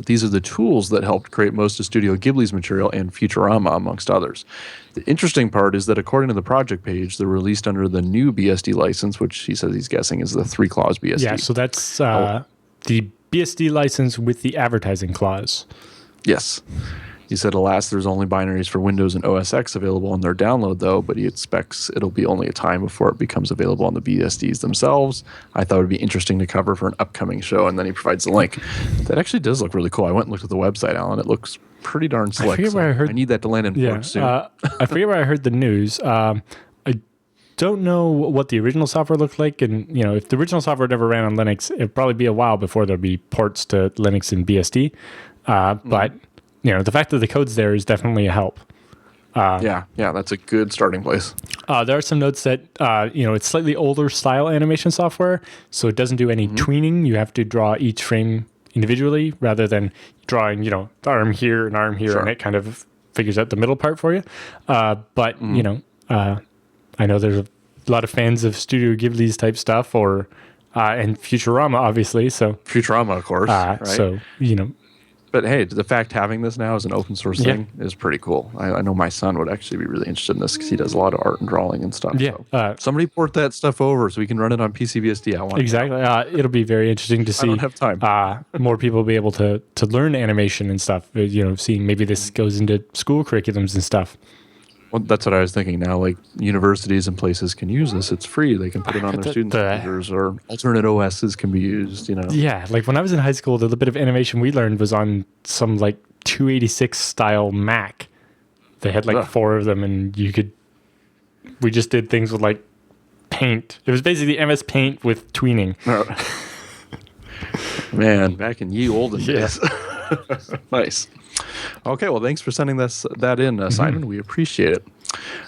these are the tools that helped create most of Studio Ghibli's material and Futurama, amongst others. The interesting part is that according to the project page, they're released under the new BSD license, which he says he's guessing is the 3-clause BSD. Yeah, so that's the BSD license with the advertising clause. Yes. He said, alas, there's only binaries for Windows and OS X available on their download, though, but he expects it'll be only a time before it becomes available on the BSDs themselves. I thought it would be interesting to cover for an upcoming show, and then he provides the link. That actually does look really cool. I went and looked at the website, Alan. It looks pretty darn slick. I forget where I heard. I need that to land in port soon. I forget where I heard the news. I don't know what the original software looked like, and if the original software never ran on Linux, it'd probably be a while before there'll be ports to Linux and BSD. But the fact that the code's there is definitely a help. Yeah, that's a good starting place. There are some notes that, it's slightly older style animation software, so it doesn't do any tweening. You have to draw each frame individually rather than drawing, the arm here and arm here, and it kind of figures out the middle part for you. But, I know there's a lot of fans of Studio Ghibli's type stuff and Futurama, obviously. So Futurama, of course. Right? So, But hey, the fact having this now as an open source thing is pretty cool. I know my son would actually be really interested in this because he does a lot of art and drawing and stuff. Yeah. So somebody port that stuff over so we can run it on PCBSD. Exactly. It'll be very interesting to see. I don't have time. More people be able to learn animation and stuff. Seeing maybe this goes into school curriculums and stuff. Well, that's what I was thinking now. Like universities and places can use this. It's free. They can put it on their student computers, or alternate OSs can be used, Yeah, like when I was in high school, the little bit of innovation we learned was on some like 286 style Mac. They had like 4 of them, and we just did things with like Paint. It was basically MS Paint with tweening. Man, back in ye olden days. Nice. Okay, well, thanks for sending that in, Simon. We appreciate it.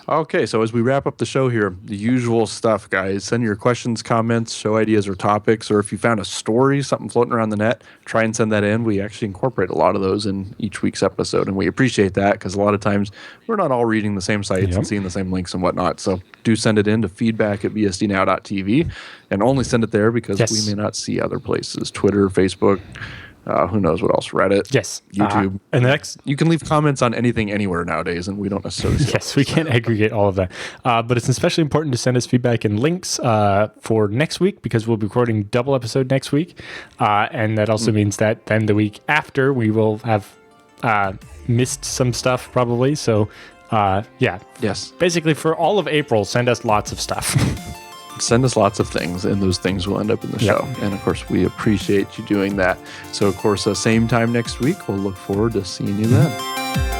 Okay, so as we wrap up the show here, the usual stuff, guys. Send your questions, comments, show ideas, or topics, or if you found a story, something floating around the net, try and send that in. We actually incorporate a lot of those in each week's episode, and we appreciate that because a lot of times we're not all reading the same sites and seeing the same links and whatnot. So do send it in to feedback@bsdnow.tv, and only send it there because we may not see other places, Twitter, Facebook, who knows what else? Reddit, YouTube. And the next, you can leave comments on anything anywhere nowadays, and we don't necessarily see we can't aggregate all of that. But it's especially important to send us feedback and links for next week, because we'll be recording double episode next week. And that also means that then the week after we will have missed some stuff probably. So basically for all of April, send us lots of stuff. Send us lots of things, and those things will end up in the show. And of course, we appreciate you doing that. So of course, same time next week. We'll look forward to seeing you then.